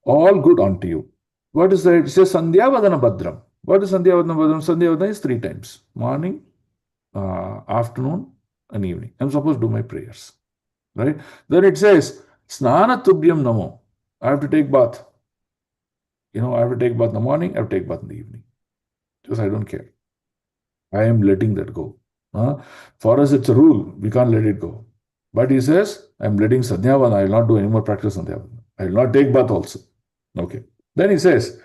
all good unto you. What is that? It says Sandhyavadana Badram. What is Sandhyavadana Badram? Sandhyavadana is 3 times. Morning, afternoon, and evening. I'm supposed to do my prayers. Right? Then it says Snana Tubhyam Namo. I have to take bath. I have to take bath in the morning, I have to take bath in the evening. Because I don't care. I am letting that go. For us, it's a rule. We can't let it go. But he says, I'm letting Sadhyavana, I will not do any more practice on Sadhyavana. I will not take bath also. Okay. Then he says,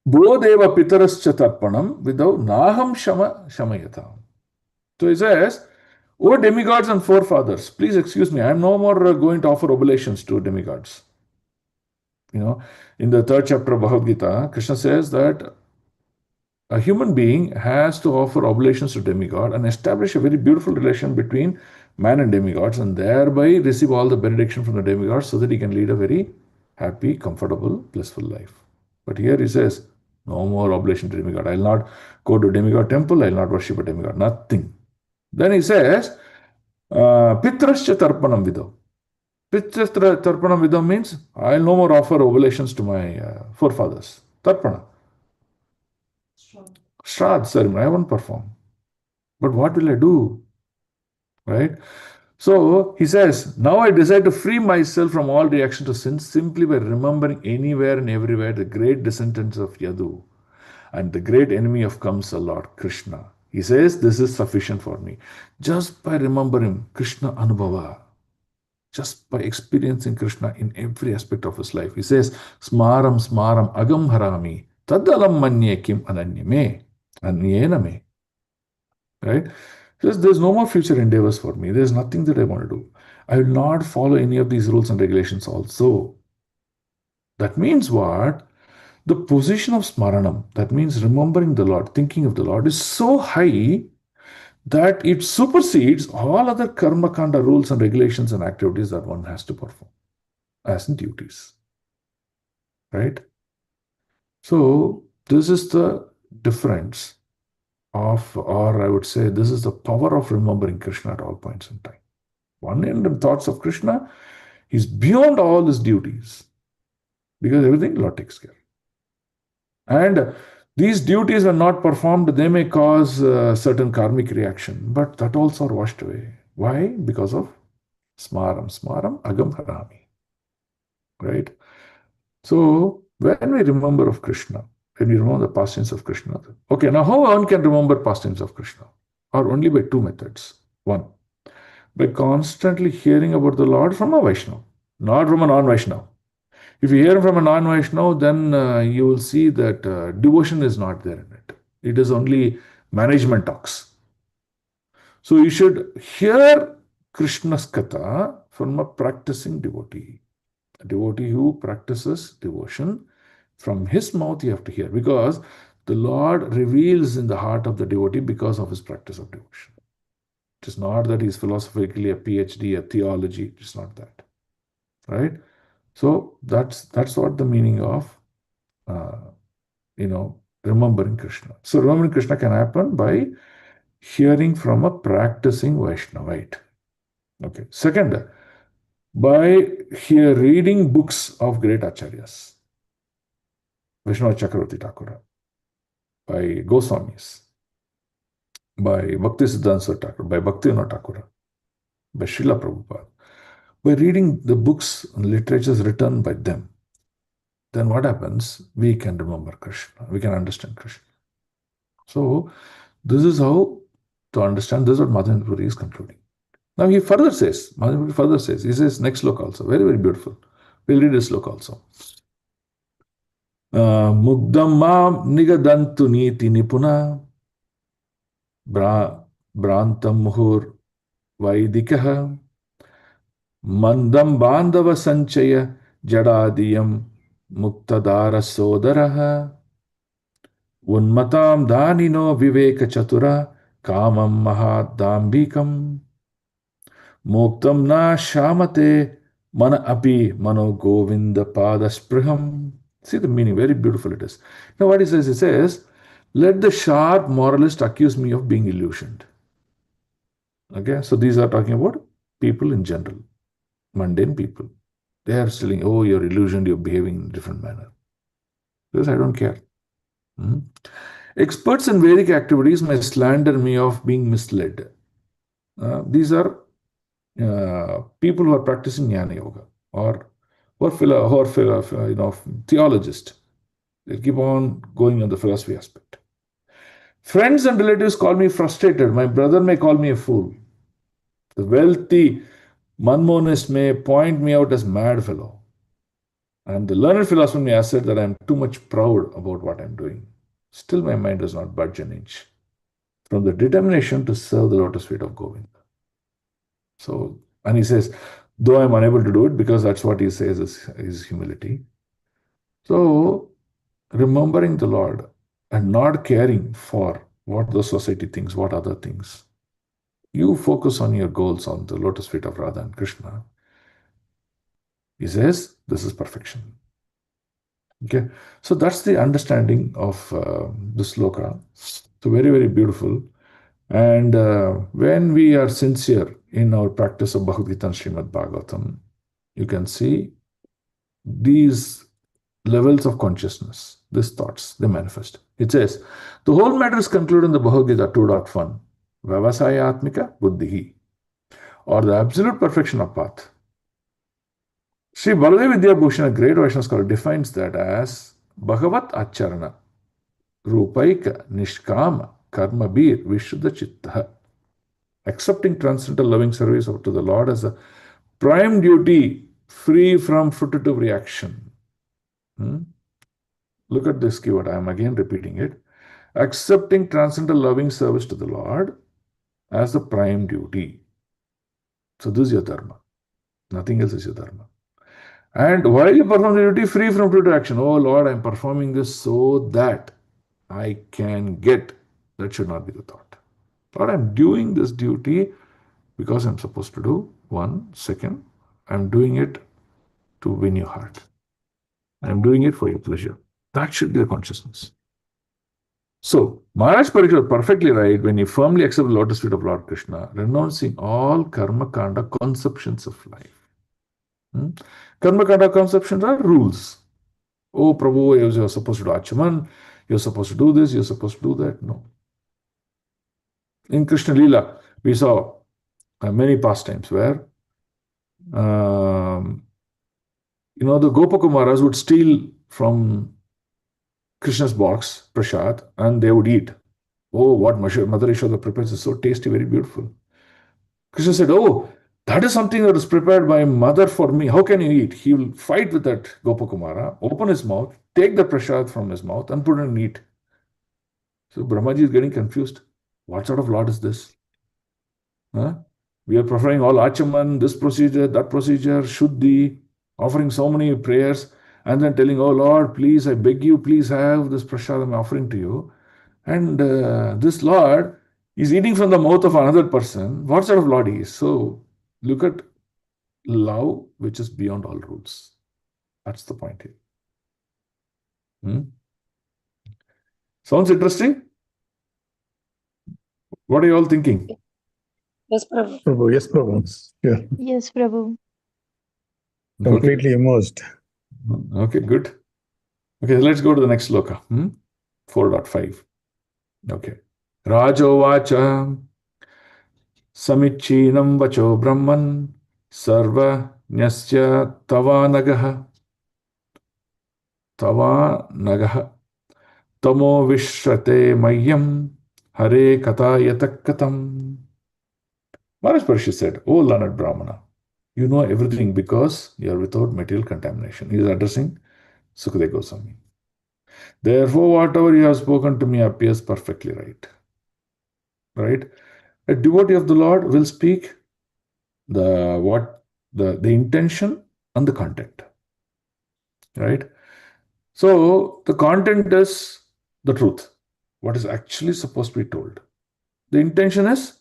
Bodeva pitarascha tarpanam without naham shama shamayata. So he says, O demigods and forefathers, please excuse me, I am no more going to offer oblations to demigods. In the third chapter of Bhagavad Gita, Krishna says that a human being has to offer oblations to demigod and establish a very beautiful relation between man and demigods, and thereby receive all the benediction from the demigods so that he can lead a very happy, comfortable, blissful life. But here he says, no more oblation to demigod. I will not go to demigod temple, I will not worship a demigod, nothing. Then he says, Pitrascha tarpanam vido. Pitrascha tarpanam vido means I will no more offer oblations to my forefathers. Tarpana. Shraddha ceremony, I won't perform. But what will I do? Right? So he says, now I decide to free myself from all reaction to sin simply by remembering anywhere and everywhere the great descendants of Yadu and the great enemy of Kamsa, Lord Krishna. He says, this is sufficient for me. Just by remembering Krishna Anubhava, just by experiencing Krishna in every aspect of his life. He says, Smaram Smaram Agam Harami Tadalam Manye Kim Ananyame Anyename. Right? He says, there's no more future endeavors for me. There's nothing that I want to do. I will not follow any of these rules and regulations also. That means what? The position of Smaranam, that means remembering the Lord, thinking of the Lord, is so high that it supersedes all other karma kanda rules and regulations and activities that one has to perform as in duties. Right? So, this is the difference of, or I would say, this is the power of remembering Krishna at all points in time. One end of thoughts of Krishna is beyond all his duties because everything Lord takes care. And these duties are not performed, they may cause certain karmic reaction, but that also are washed away. Why? Because of Smaram, Smaram, Agam Harami. Right? So, when we remember of Krishna, when we remember the pastimes of Krishna, okay, now how one can remember pastimes of Krishna? Or only by two methods. One, by constantly hearing about the Lord from a Vaishnava, not from a non-Vaishnava. If you hear from a non-Vaishnava, then you will see that devotion is not there in it. It is only management talks. So you should hear Krishna's katha from a practicing devotee. A devotee who practices devotion, from his mouth you have to hear, because the Lord reveals in the heart of the devotee because of his practice of devotion. It is not that he is philosophically a PhD, a theology. It is not that. Right? So that's what the meaning of remembering Krishna. So remembering Krishna can happen by hearing from a practicing Vaishnavite. Okay. Second, by reading books of great acharyas. Vishnu Chakravarti Thakura, by Goswamis, by Bhakti Siddhanta Thakur, by Bhaktivinoda Thakura, by Srila Prabhupada. By reading the books and literatures written by them, then what happens? We can remember Krishna. We can understand Krishna. So, this is how to understand. This is what Madhavendra Puri is concluding. Now, he further says, he says next sloka also, very, very beautiful. We'll read this sloka also. Mugdam mam nigadantu niti nipuna brantam muhur vaidikaha mandam bandava sanchaya jadadiyam muktadara sodaraha unmatam dhanino viveka chatura kamam mahadambikam muktam na shamate mana api mano govinda padaspriham. See the meaning, very beautiful it is. Now what he says, let the sharp moralist accuse me of being illusioned. Okay, so these are talking about people in general, mundane people. They are saying, oh, you're illusioned, you're behaving in a different manner. Because I don't care. Experts in Vedic activities may slander me of being misled. These are people who are practicing Jnana Yoga or theologists. They keep on going on the philosophy aspect. Friends and relatives call me frustrated. My brother may call me a fool. The wealthy Manmonist may point me out as mad fellow. And the learned philosopher may assert that I am too much proud about what I am doing. Still, my mind does not budge an inch from the determination to serve the lotus feet of Govinda. So, and he says, though I'm unable to do it, because that's what he says is humility. So, remembering the Lord and not caring for what the society thinks, what other things. You focus on your goals on the lotus feet of Radha and Krishna. He says, this is perfection. Okay, so that's the understanding of this sloka. So very, very beautiful. And when we are sincere in our practice of Bhagavad Gita and Srimad Bhagavatam, you can see these levels of consciousness, these thoughts, they manifest. It says, the whole matter is concluded in the Bhagavad Gita 2.1, Vavasayatmika Buddhihi, or the absolute perfection of path. Sri Baladev Vidyabhushan, a great Vaishnava scholar, defines that as Bhagavat Acharana, Rupaika Nishkama Karma Bir Vishuddha Chitta, accepting transcendental loving service to the Lord as a prime duty, free from fruitive reaction. Look at this keyword, I am again repeating it. Accepting transcendental loving service to the Lord as the prime duty. So this is your dharma. Nothing else is your dharma. And while you perform the duty, free from fruitive action. Oh Lord, I am performing this so that I can get. That should not be the thought. Lord, I'm doing this duty because I'm supposed to do. One, second, I'm doing it to win your heart. I'm doing it for your pleasure. That should be the consciousness. So, Maharaj Parikshit was perfectly right when he firmly accepted the lotus feet of Lord Krishna, renouncing all karma kanda conceptions of life. Karma kanda conceptions are rules. Oh, Prabhu, you're supposed to do Achaman, you're supposed to do this, you're supposed to do that. No. In Krishna Leela, we saw many pastimes where, the Gopakumaras would steal from Krishna's box, prasad, and they would eat. Oh, what Mother Yashoda prepares is so tasty, very beautiful. Krishna said, oh, that is something that is prepared by mother for me. How can you eat? He will fight with that Gopakumara, open his mouth, take the prasad from his mouth and put it and eat. So Brahmaji is getting confused. What sort of Lord is this? We are preferring all Achaman, this procedure, that procedure, Shuddhi, offering so many prayers, and then telling, oh Lord, please, I beg you, please have this prasad I'm offering to you. And this Lord is eating from the mouth of another person. What sort of Lord he is? So look at love, which is beyond all rules. That's the point here. Sounds interesting? What are you all thinking? Yes, Prabhu. Prabhu, yes, Prabhu. Yeah, Yes, Prabhu. completely immersed. Okay, good. Okay, let's go to the next sloka. 4.5. Okay. Rajovacha Samichinam Vacho Brahman Sarva Nyasya Tavanagaha Tamo Vishrate Mayam Hare Katayatakatam. Maharaj Parishit said, O learned Brahmana, you know everything because you are without material contamination. He is addressing Sukadeva Goswami. Therefore, whatever you have spoken to me appears perfectly right. Right? A devotee of the Lord will speak the intention and the content. Right? So the content is the truth, what is actually supposed to be told. The intention is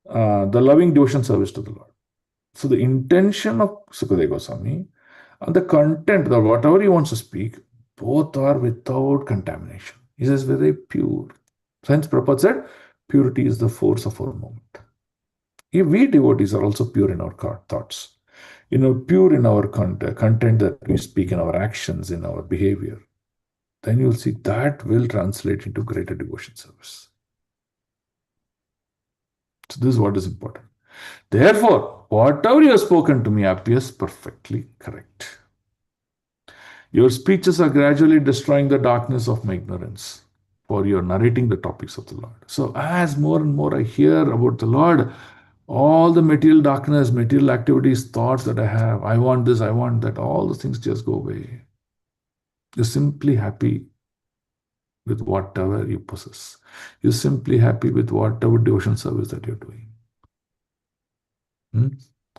the loving devotion service to the Lord. So the intention of Sukadeva Goswami and the content, the whatever he wants to speak, both are without contamination. He says very pure. Hence Prabhupada said, purity is the force of our movement. If we devotees are also pure in our thoughts, pure in our content that we speak, in our actions, in our behavior, then you'll see that will translate into greater devotion service. So this is what is important. Therefore, whatever you have spoken to me appears perfectly correct. Your speeches are gradually destroying the darkness of my ignorance, for you are narrating the topics of the Lord. So as more and more I hear about the Lord, All the material darkness, material activities, thoughts that I have, I want this, I want that, all the things just go away. You're simply happy with whatever you possess. You're simply happy with whatever devotion service that you're doing. Hmm?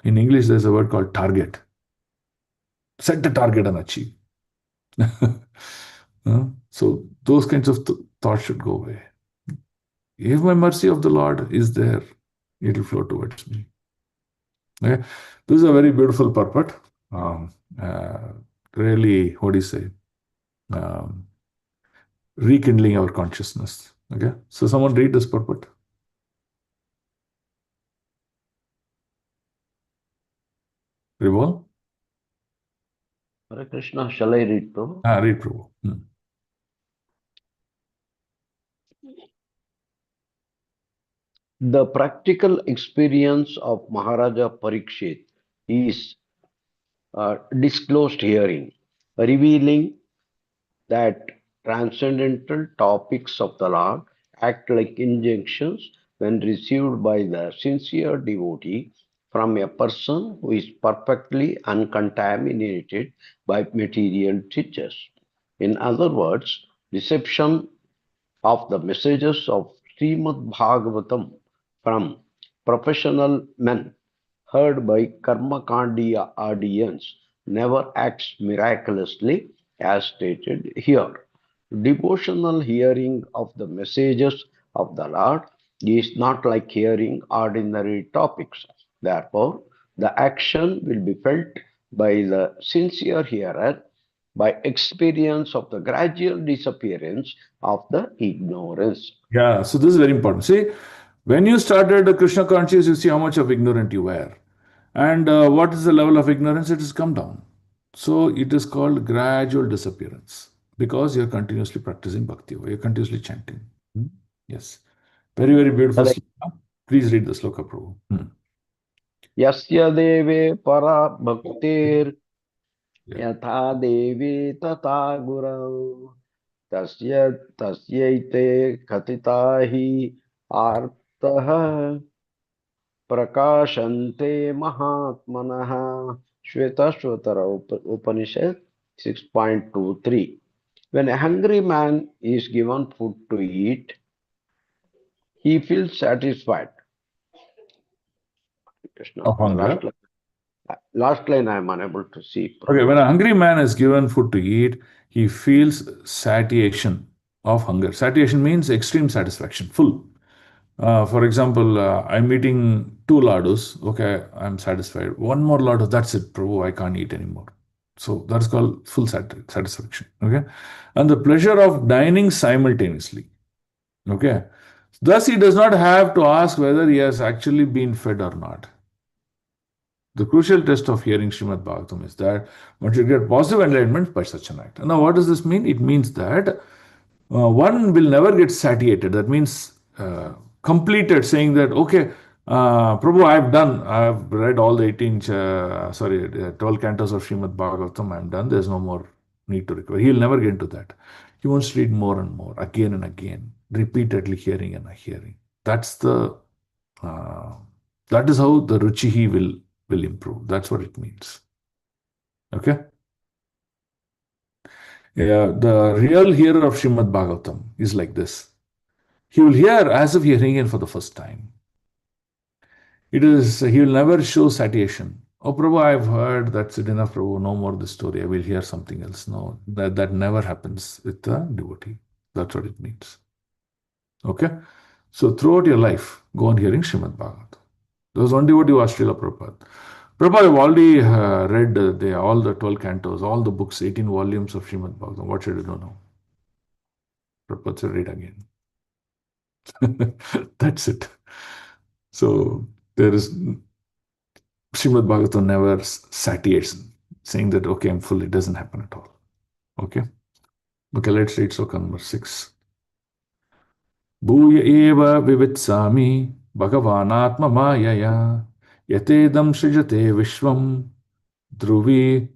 In English, there's a word called target. Set the target and achieve. So those kinds of thoughts should go away. If my mercy of the Lord is there, it will flow towards me. Okay? This is a very beautiful purport. Um, uh, really, what do you say? Um, Rekindling our consciousness. Okay, so someone read this purport. Rivol? Hare Krishna, shall I read, Prabhu? Read, Prabhu. The practical experience of Maharaja Parikshit is disclosed hearing, revealing that transcendental topics of the Lord act like injunctions when received by the sincere devotee from a person who is perfectly uncontaminated by material teachers. In other words, reception of the messages of Srimad Bhagavatam from professional men heard by Karmakandiya audience never acts miraculously as stated here. Devotional hearing of the messages of the Lord is not like hearing ordinary topics. Therefore, the action will be felt by the sincere hearer by experience of the gradual disappearance of the ignorance. Yeah, so this is very important. See, when you started the Krishna conscious, you see how much of ignorant you were. And what is the level of ignorance? It has come down. So it is called gradual disappearance because you're continuously practicing bhakti, you're continuously chanting. Yes. Very, very beautiful sloka. Please read the sloka, Prabhu. Yasya deve para bhaktir yatha devi tata gurau tasya tasyaite katitahi artah prakashante mahatmanah. Shvetashvatara Upanishad 6.23. When a hungry man is given food to eat, he feels satisfied. Krishna, Of the hunger. last line I am unable to see. Okay, when a hungry man is given food to eat, he feels satiation of hunger. Satiation means extreme satisfaction, full. For example, I'm eating 2 ladus. Okay, I'm satisfied. One more laddu, that's it, Prabhu, I can't eat anymore. So that's called full satisfaction. Okay, and the pleasure of dining simultaneously. Okay, thus he does not have to ask whether he has actually been fed or not. The crucial test of hearing Srimad Bhagavatam is that one should get positive enlightenment by such an act. Now, what does this mean? It means that one will never get satiated. That means completed, saying that, okay, Prabhu, I've done. I've read all the 12 cantos of Srimad Bhagavatam. I'm done. There's no more need to recover. He'll never get into that. He wants to read more and more, again and again, repeatedly hearing and hearing. That's the that is how the ruchihi will improve. That's what it means. Okay? Yeah, the real hearer of Srimad Bhagavatam is like this. He will hear as if hearing it for the first time. He will never show satiation. Oh, Prabhu, I've heard, that's it enough, Prabhu, no more this story, I will hear something else. No, that never happens with the devotee. That's what it means. Okay? So throughout your life, go on hearing Srimad Bhagavatam. There was one devotee who asked Srila Prabhupada. Prabhupada, I've already read all the 12 cantos, all the books, 18 volumes of Srimad Bhagavatam. What should I do now? Prabhupada said, read again. That's it. So there is Srimad Bhagavatam never satiates, saying that, okay, I'm full. It doesn't happen at all. Okay? Okay, let's read sloka number 6. Bhuya eva vivitsami bhagavanatma mayaya yatedam srijate vishvam dhruvi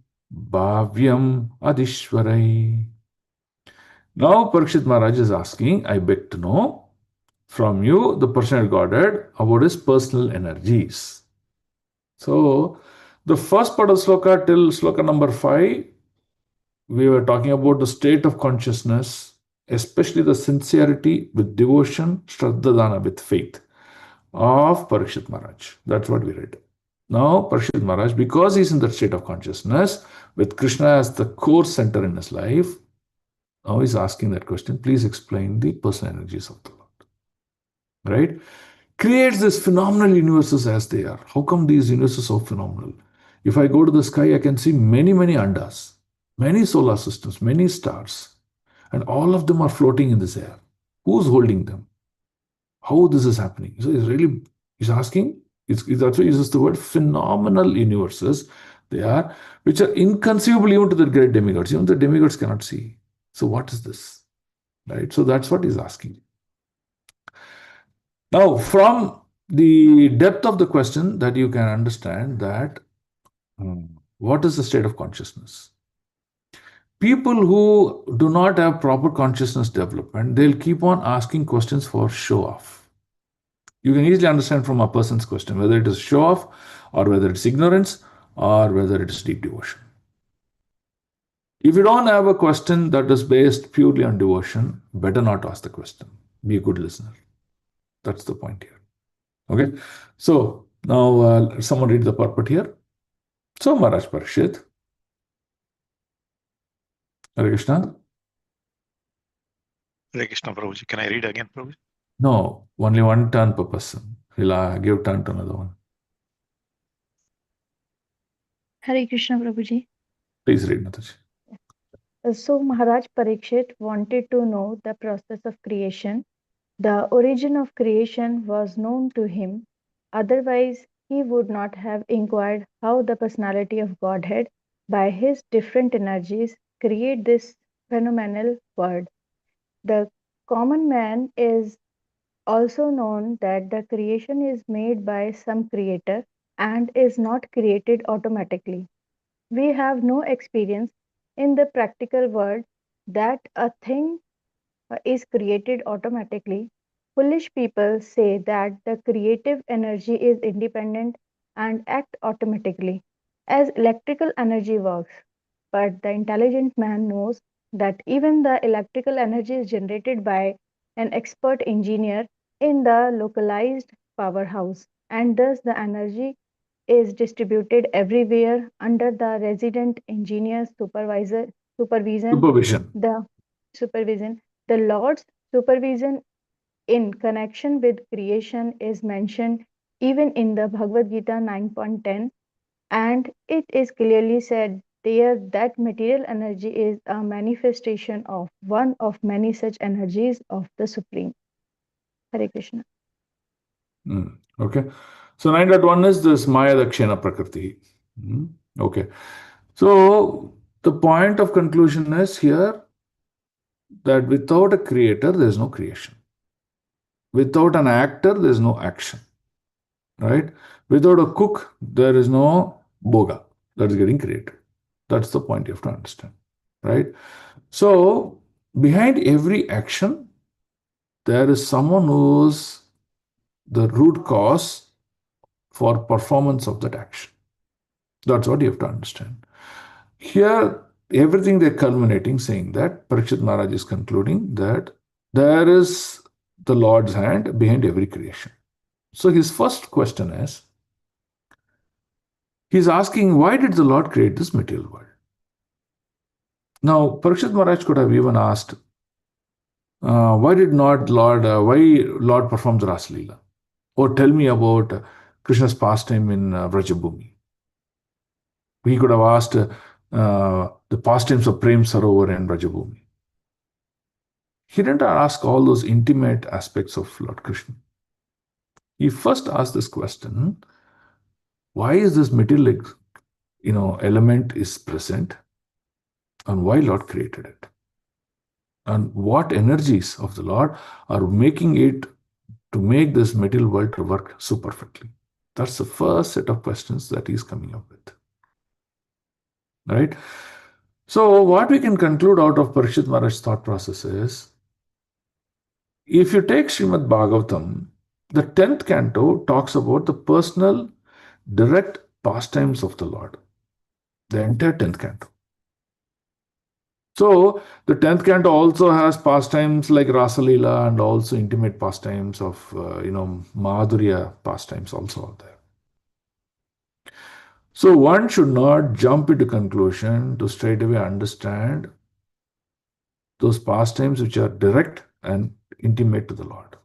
bhavyam adishwarai. Now Parikshit Maharaj is asking, I beg to know, from you, the personal Godhead, about his personal energies. So, the first part of sloka till sloka number 5, we were talking about the state of consciousness, especially the sincerity with devotion, Shraddhadana with faith of Parikshit Maharaj. That's what we read. Now, Parikshit Maharaj, because he's in that state of consciousness, with Krishna as the core center in his life, now he's asking that question, please explain the personal energies of the Lord. Right? Creates these phenomenal universes as they are. How come these universes are so phenomenal? If I go to the sky, I can see many, many andas, many solar systems, many stars, and all of them are floating in this air. Who's holding them? How this is happening? So he's asking, that's why he uses the word phenomenal universes. They are, which are inconceivable even to the great demigods. Even the demigods cannot see. So what is this? Right? So that's what he's asking. Now, from the depth of the question, that you can understand that what is the state of consciousness? People who do not have proper consciousness development, they'll keep on asking questions for show off. You can easily understand from a person's question whether it is show off, or whether it's ignorance, or whether it is deep devotion. If you don't have a question that is based purely on devotion, better not ask the question. Be a good listener. That's the point here. Okay, so now someone read the purport here. So Maharaj Parikshit, Hare Krishna. Hare Krishna, Prabhuji. Can I read again, Prabhuji? No, only one turn per person. He'll give turn to another one. Hare Krishna Prabhuji. Please read, Mataji. So Maharaj Parikshit wanted to know the process of creation. The origin of creation was known to him. Otherwise, he would not have inquired how the personality of Godhead, by his different energies, create this phenomenal world. The common man is also known that the creation is made by some creator and is not created automatically. We have no experience in the practical world that a thing is created automatically. Foolish people say that the creative energy is independent and act automatically as electrical energy works. But the intelligent man knows that even the electrical energy is generated by an expert engineer in the localized powerhouse, and thus the energy is distributed everywhere under the resident engineer's supervision. Supervision. The supervision, the Lord's supervision in connection with creation is mentioned even in the Bhagavad Gita 9.10, and it is clearly said there that material energy is a manifestation of one of many such energies of the Supreme. Hare Krishna. Okay. So 9.1 is this Maya Dakshina Prakriti. Okay. So the point of conclusion is here that without a creator, there is no creation. Without an actor, there is no action. Right? Without a cook, there is no boga that is getting created. That's the point you have to understand. Right? So behind every action, there is someone who's the root cause for performance of that action. That's what you have to understand. Here, everything they're culminating, saying that Parikshit Maharaj is concluding that there is the Lord's hand behind every creation. So his first question is, he's asking, why did the Lord create this material world? Now, Parikshit Maharaj could have even asked, why Lord performed the Ras Leela? Or tell me about Krishna's pastime in Vrajabhumi. He could have asked the pastimes of Prem Sarovar and Vrajabhumi. He didn't ask all those intimate aspects of Lord Krishna. He first asked this question, why is this material element is present, and why Lord created it? And what energies of the Lord are making it to make this material world to work so perfectly? That's the first set of questions that he's coming up with. Right? So what we can conclude out of Parikshit Maharaj's thought process is, if you take Srimad Bhagavatam, the 10th canto talks about the personal, direct pastimes of the Lord. The entire 10th canto. So the 10th canto also has pastimes like Rasa Leela and also intimate pastimes of, Madhurya pastimes also are there. So one should not jump into conclusion to straight away understand those pastimes which are direct and intimate to the Lord.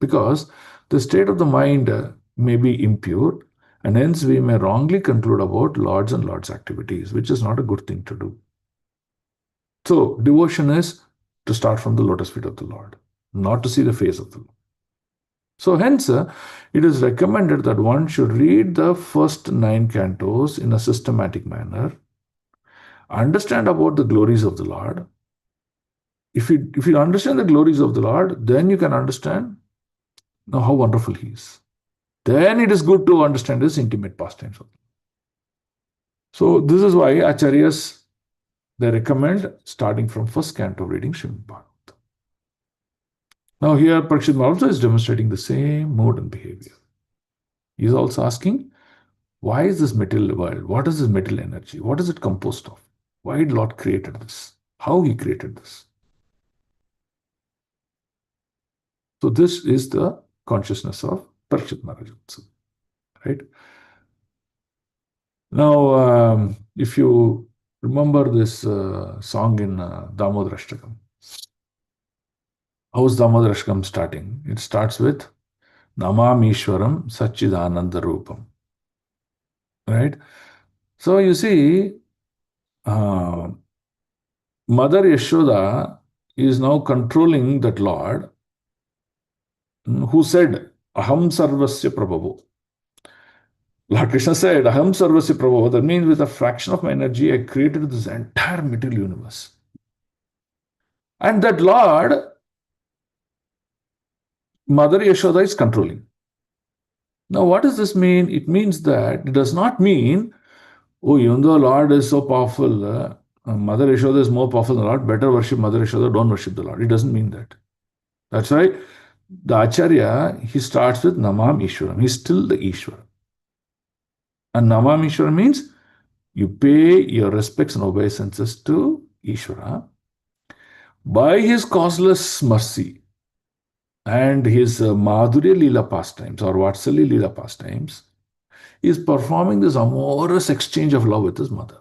Because the state of the mind may be impure, and hence we may wrongly conclude about Lord's and Lord's activities, which is not a good thing to do. So devotion is to start from the lotus feet of the Lord, not to see the face of the Lord. So hence, it is recommended that one should read the first 9 cantos in a systematic manner, understand about the glories of the Lord. If you understand the glories of the Lord, then you can understand now how wonderful He is. Then it is good to understand His intimate pastimes. So this is why Acharyas, they recommend starting from first canto reading Srimad Bhagavatam. Now here Parikshit Maharaj is demonstrating the same mode and behavior. He is also asking, why is this material world? What is this material energy? What is it composed of? Why did Lord created this? How He created this? So this is the consciousness of Parikshit Maharaj also, right? Now, if you remember this song in Damodarashtakam, how's Damodarashtakam starting? It starts with Namamishwaram Satchidananda Rupam, right? So you see, Mother Yashoda is now controlling that Lord who said, Aham Sarvasya Prabhavo. Lord Krishna said, Aham Sarvasya Prabhavo. That means with a fraction of my energy, I created this entire material universe. And that Lord, Mother Yashoda is controlling. Now, what does this mean? It means that it does not mean, oh, even though Lord is so powerful, Mother Yashoda is more powerful than the Lord, better worship Mother Yashoda, don't worship the Lord. It doesn't mean that. That's why the Acharya, he starts with Namam Ishwaram. He's still the Ishwara. And Namam Ishwara means you pay your respects and obeisances to Ishwara by his causeless mercy and his Madhurya Leela pastimes or Vatsalya Leela pastimes. He is performing this amorous exchange of love with his mother.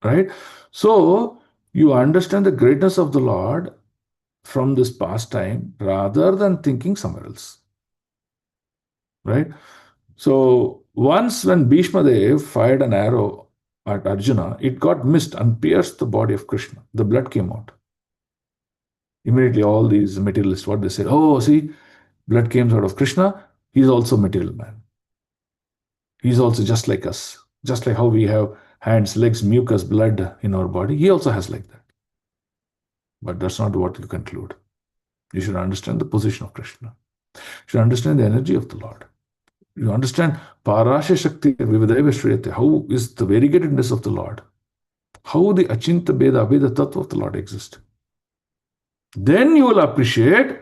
Right? So you understand the greatness of the Lord from this pastime rather than thinking somewhere else. Right? So once when Bhishma Dev fired an arrow at Arjuna, it got missed and pierced the body of Krishna. The blood came out. Immediately all these materialists, what they said, oh, see, blood came out of Krishna. He's also material man. He's also just like us. Just like how we have hands, legs, mucus, blood in our body, he also has like that. But that's not what you conclude. You should understand the position of Krishna. You should understand the energy of the Lord. You understand Parasha Shakti Vividaiva Shriyate. How is the variegatedness of the Lord? How the Achinta Beda Abheda Tattva of the Lord exists. Then you will appreciate,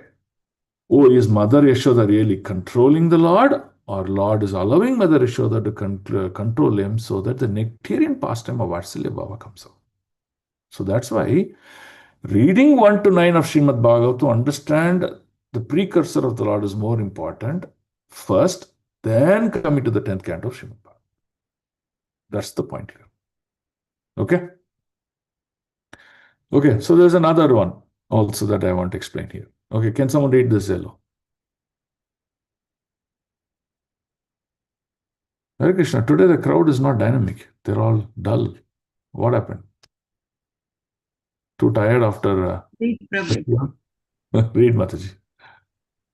oh, is Mother Yashoda really controlling the Lord? Or Lord is allowing Mother Yashoda to control him so that the nectarian pastime of Vatsalya Bhava comes out. So that's why reading 1 to 9 of Srimad Bhagavatam to understand the precursor of the Lord is more important first, then coming to the 10th canto of Srimad Bhagavatam. That's the point here. Okay? Okay, so there's another one also that I want to explain here. Okay, can someone read this yellow? Hare Krishna, today the crowd is not dynamic. They're all dull. What happened? Too tired after... Read, Prabhu. Read, Mataji.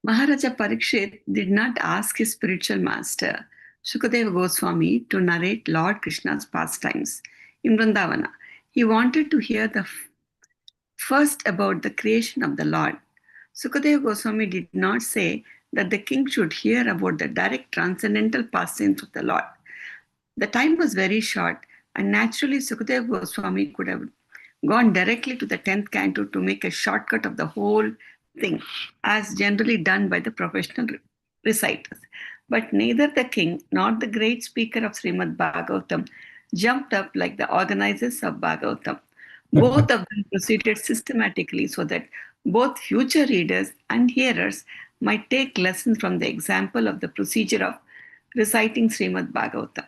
Maharaja Parikshit did not ask his spiritual master, Shukadeva Goswami, to narrate Lord Krishna's pastimes in Vrindavana. He wanted to hear first about the creation of the Lord. Sukadeva Goswami did not say that the king should hear about the direct transcendental pastimes of the Lord. The time was very short, and naturally Sukadeva Goswami could have gone directly to the 10th canto to make a shortcut of the whole thing, as generally done by the professional reciters. But neither the king nor the great speaker of Srimad Bhagavatam jumped up like the organizers of Bhagavatam. Both of them proceeded systematically so that both future readers and hearers might take lessons from the example of the procedure of reciting Srimad Bhagavatam.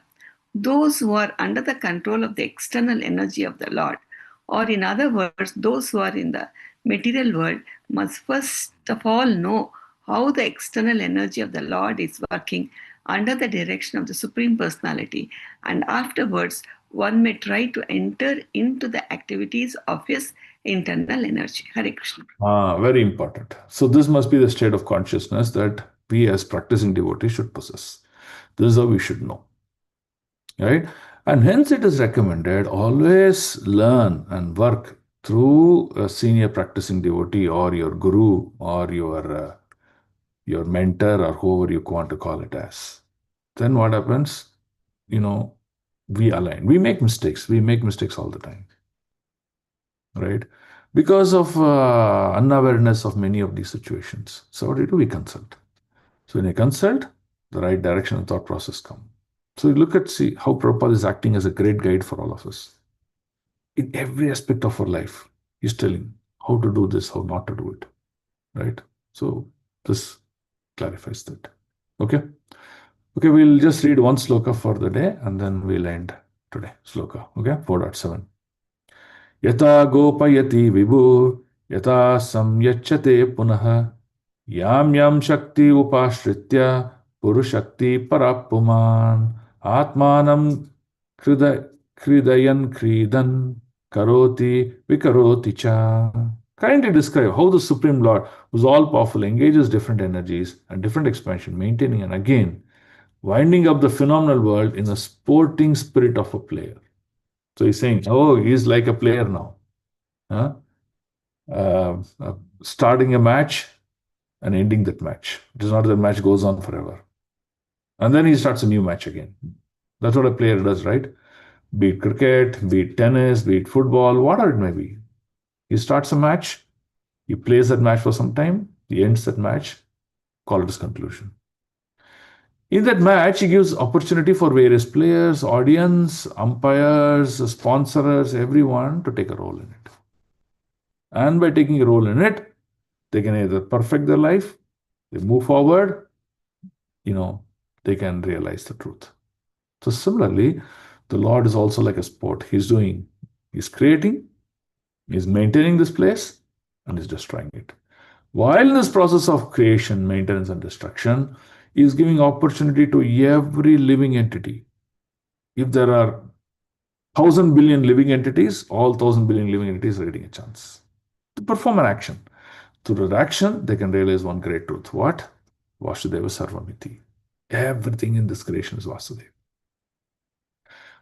Those who are under the control of the external energy of the Lord, or in other words, those who are in the material world, must first of all know how the external energy of the Lord is working under the direction of the Supreme Personality, and afterwards one may try to enter into the activities of his internal energy. Hare Krishna. Very important. So this must be the state of consciousness that we as practicing devotees should possess. This is how we should know. Right? And hence it is recommended always learn and work through a senior practicing devotee or your guru or your mentor or whoever you want to call it as. Then what happens? We align. We make mistakes. We make mistakes all the time. Right? Because of unawareness of many of these situations. So what do? We consult. So when you consult, the right direction and thought process come. So you look at, see how Prabhupada is acting as a great guide for all of us. In every aspect of our life, he's telling how to do this, how not to do it. Right? So this clarifies that. Okay? Okay, we'll just read one sloka for the day and then we'll end today. Sloka. Okay? 4.7. Yata gopayati vibhu yata samyachate punah yam yam shakti upashritya purushakti parapuman atmanam kridayan kridan karoti vikaroti cha. Kindly describe how the Supreme Lord, who's all powerful, engages different energies and different expansion, maintaining and again winding up the phenomenal world in a sporting spirit of a player. So he's saying, oh, he's like a player now. Starting a match and ending that match. It is not that the match goes on forever. And then he starts a new match again. That's what a player does, right? Be it cricket, be it tennis, be it football, whatever it may be. He starts a match, he plays that match for some time, he ends that match, call it his conclusion. In that match, he gives opportunity for various players, audience, umpires, sponsors, everyone to take a role in it. And by taking a role in it, they can either perfect their life, they move forward, they can realize the truth. So similarly, the Lord is also like a sport. He's creating, he's maintaining this place, and he's destroying it. While in this process of creation, maintenance, and destruction, he is giving opportunity to every living entity. If there are 1,000 billion living entities, all 1,000 billion living entities are getting a chance to perform an action. Through that action, they can realize one great truth. What? Vasudeva Sarvamiti. Everything in this creation is Vasudeva.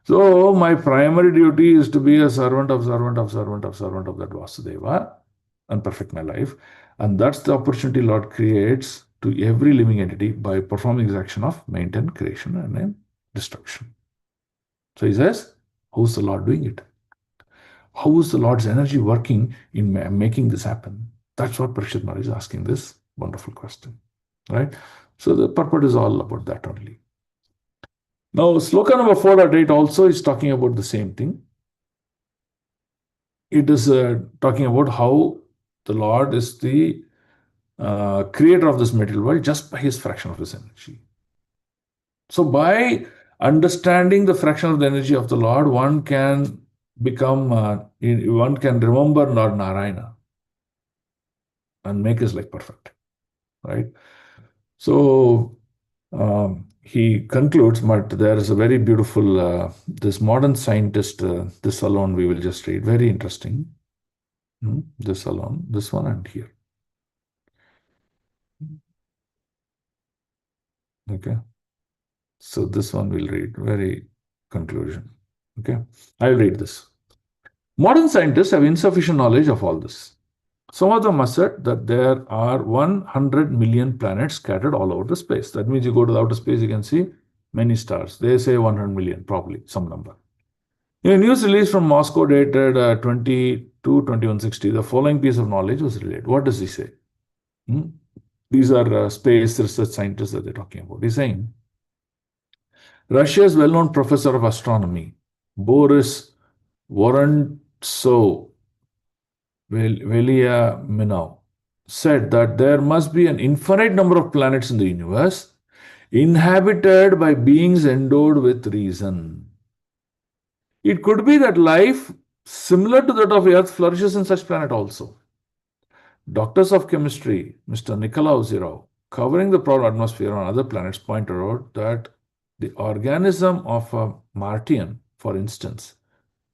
So my primary duty is to be a servant of that Vasudeva and perfect my life. And that's the opportunity Lord creates to every living entity by performing this action of maintain, creation, and then destruction. So he says, how's the Lord doing it? How is the Lord's energy working in making this happen? That's what Parikshit Maharaj is asking this wonderful question. Right? So the purport is all about that only. Now, sloka number 4.8 also is talking about the same thing. It is talking about how the Lord is the creator of this material world just by his fraction of his energy. So by understanding the fraction of the energy of the Lord, one can remember Lord Narayana and make his life perfect. Right? So he concludes, but there is a very beautiful, this modern scientist, this alone we will just read, very interesting. This alone, this one and here. Okay. So this one we'll read, very conclusion. Okay. I'll read this. Modern scientists have insufficient knowledge of all this. Some of them assert that there are 100 million planets scattered all over the space. That means you go to the outer space, you can see many stars. They say 100 million, probably some number. In a news release from Moscow dated 22/21/60, the following piece of knowledge was relayed. What does he say? These are space research scientists that they're talking about. He's saying Russia's well-known professor of astronomy, Boris Vorontsov Veliaminov, said that there must be an infinite number of planets in the universe inhabited by beings endowed with reason. It could be that life similar to that of Earth flourishes in such planet also. Doctors of chemistry, Mr. Nikolaus Zirov, covering the problem atmosphere on other planets, pointed out that the organism of a Martian, for instance,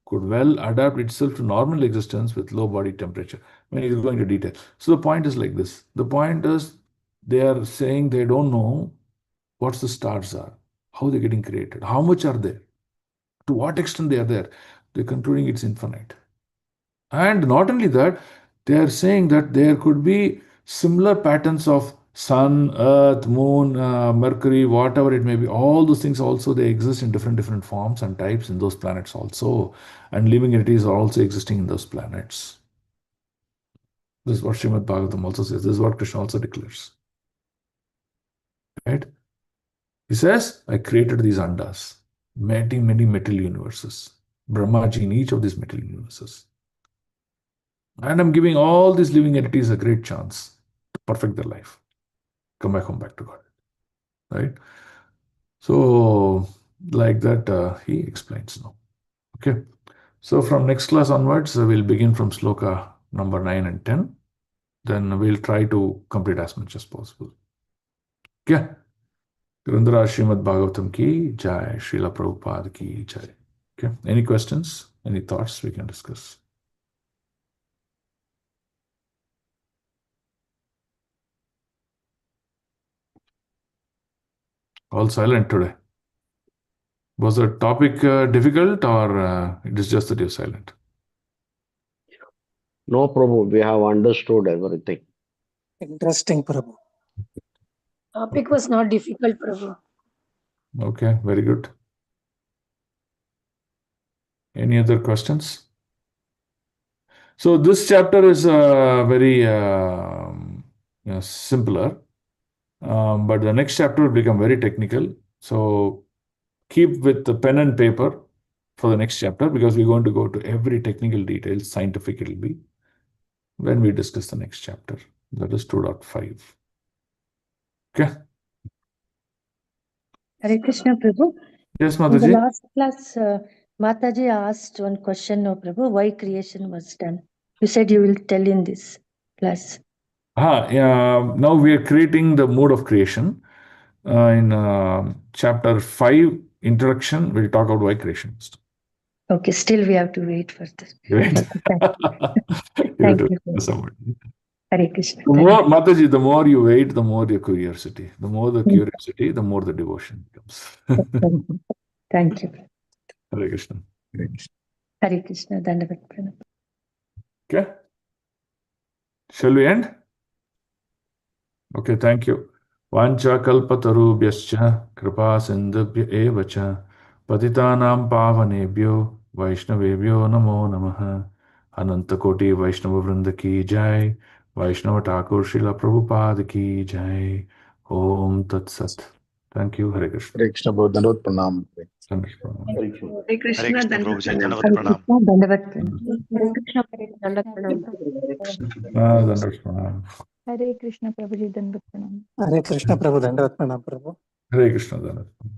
could well adapt itself to normal existence with low body temperature. When he's going into detail. So the point is like this. The point is they are saying they don't know what the stars are, how they're getting created, how much are there, to what extent they are there. They're concluding it's infinite. And not only that, they are saying that there could be similar patterns of sun, earth, moon, mercury, whatever it may be. All those things also, they exist in different forms and types in those planets also. And living entities are also existing in those planets. This is what Srimad Bhagavatam also says. This is what Krishna also declares. Right? He says, I created these andas, many material universes. Brahmaji in each of these material universes. And I'm giving all these living entities a great chance to perfect their life. Come back home, back to God. Right? So, like that, he explains now. Okay. So, from next class onwards, we'll begin from sloka number 9 and 10. Then we'll try to complete as much as possible. Okay. Grandhara Srimad Bhagavatam ki jai, Srila Prabhupada ki jai. Okay. Any questions? Any thoughts we can discuss? All silent today. Was the topic difficult or it is just that you're silent? No, Prabhu, we have understood everything. Interesting, Prabhu. Topic was not difficult, Prabhu. Okay, very good. Any other questions? So this chapter is very simpler, but the next chapter will become very technical. So keep with the pen and paper for the next chapter because we're going to go to every technical detail, scientific it will be, when we discuss the next chapter. That is 2.5. Okay. Hare Krishna, Prabhu. Yes, In the Mataji. last class, Mataji asked one question, no, Prabhu, why creation was done. You said you will tell in this class. Now we are creating the mode of creation. In chapter 5, introduction, we'll talk about why creation is done. Okay, still we have to wait for this. Right. Thank you. Hare Krishna. The more, Mataji, the more you wait, the more your curiosity. The more the curiosity, the more the devotion becomes. Thank you. Hare Krishna. Hare Krishna. Dandavat Pranam. Okay. Shall we end? Okay, thank you. Vancha kalpatarubhyascha kripa sindhubhya evacha patitanam pavanebhyo vaishnavebhyo namo namaha Anantakoti Vaishnava Vrinda ki jai Vaishnava Thakur Srila Prabhupada ki jai Om Tat Sat. Thank you. Hare Krishna. Hare Krishna, Prabhu. Dandavat pranam. Hare Krishna, Hare Krishna, Dandavat Prabhuji. Pranam. Dandavat pranam. Dandavat Pranam. Hare Krishna, Dandavat Pranam. Dandavat Pranam. Hare Krishna, Prabhuji, Dandavat Pranam. Hare Krishna, Prabhu. Dandavat pranam, Prabhu. Hare Krishna. Dandavat Pranam.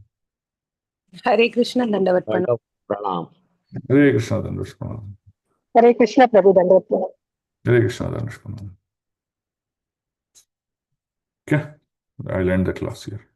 Hare Krishna, Dandavat Pranam. Pranam. Hare Krishna. Dandavat Pranam. Hare Krishna, Prabhu, Dandavat Pranam. Hare Krishna. Dandavat Pranam. Okay. I'll end the class here.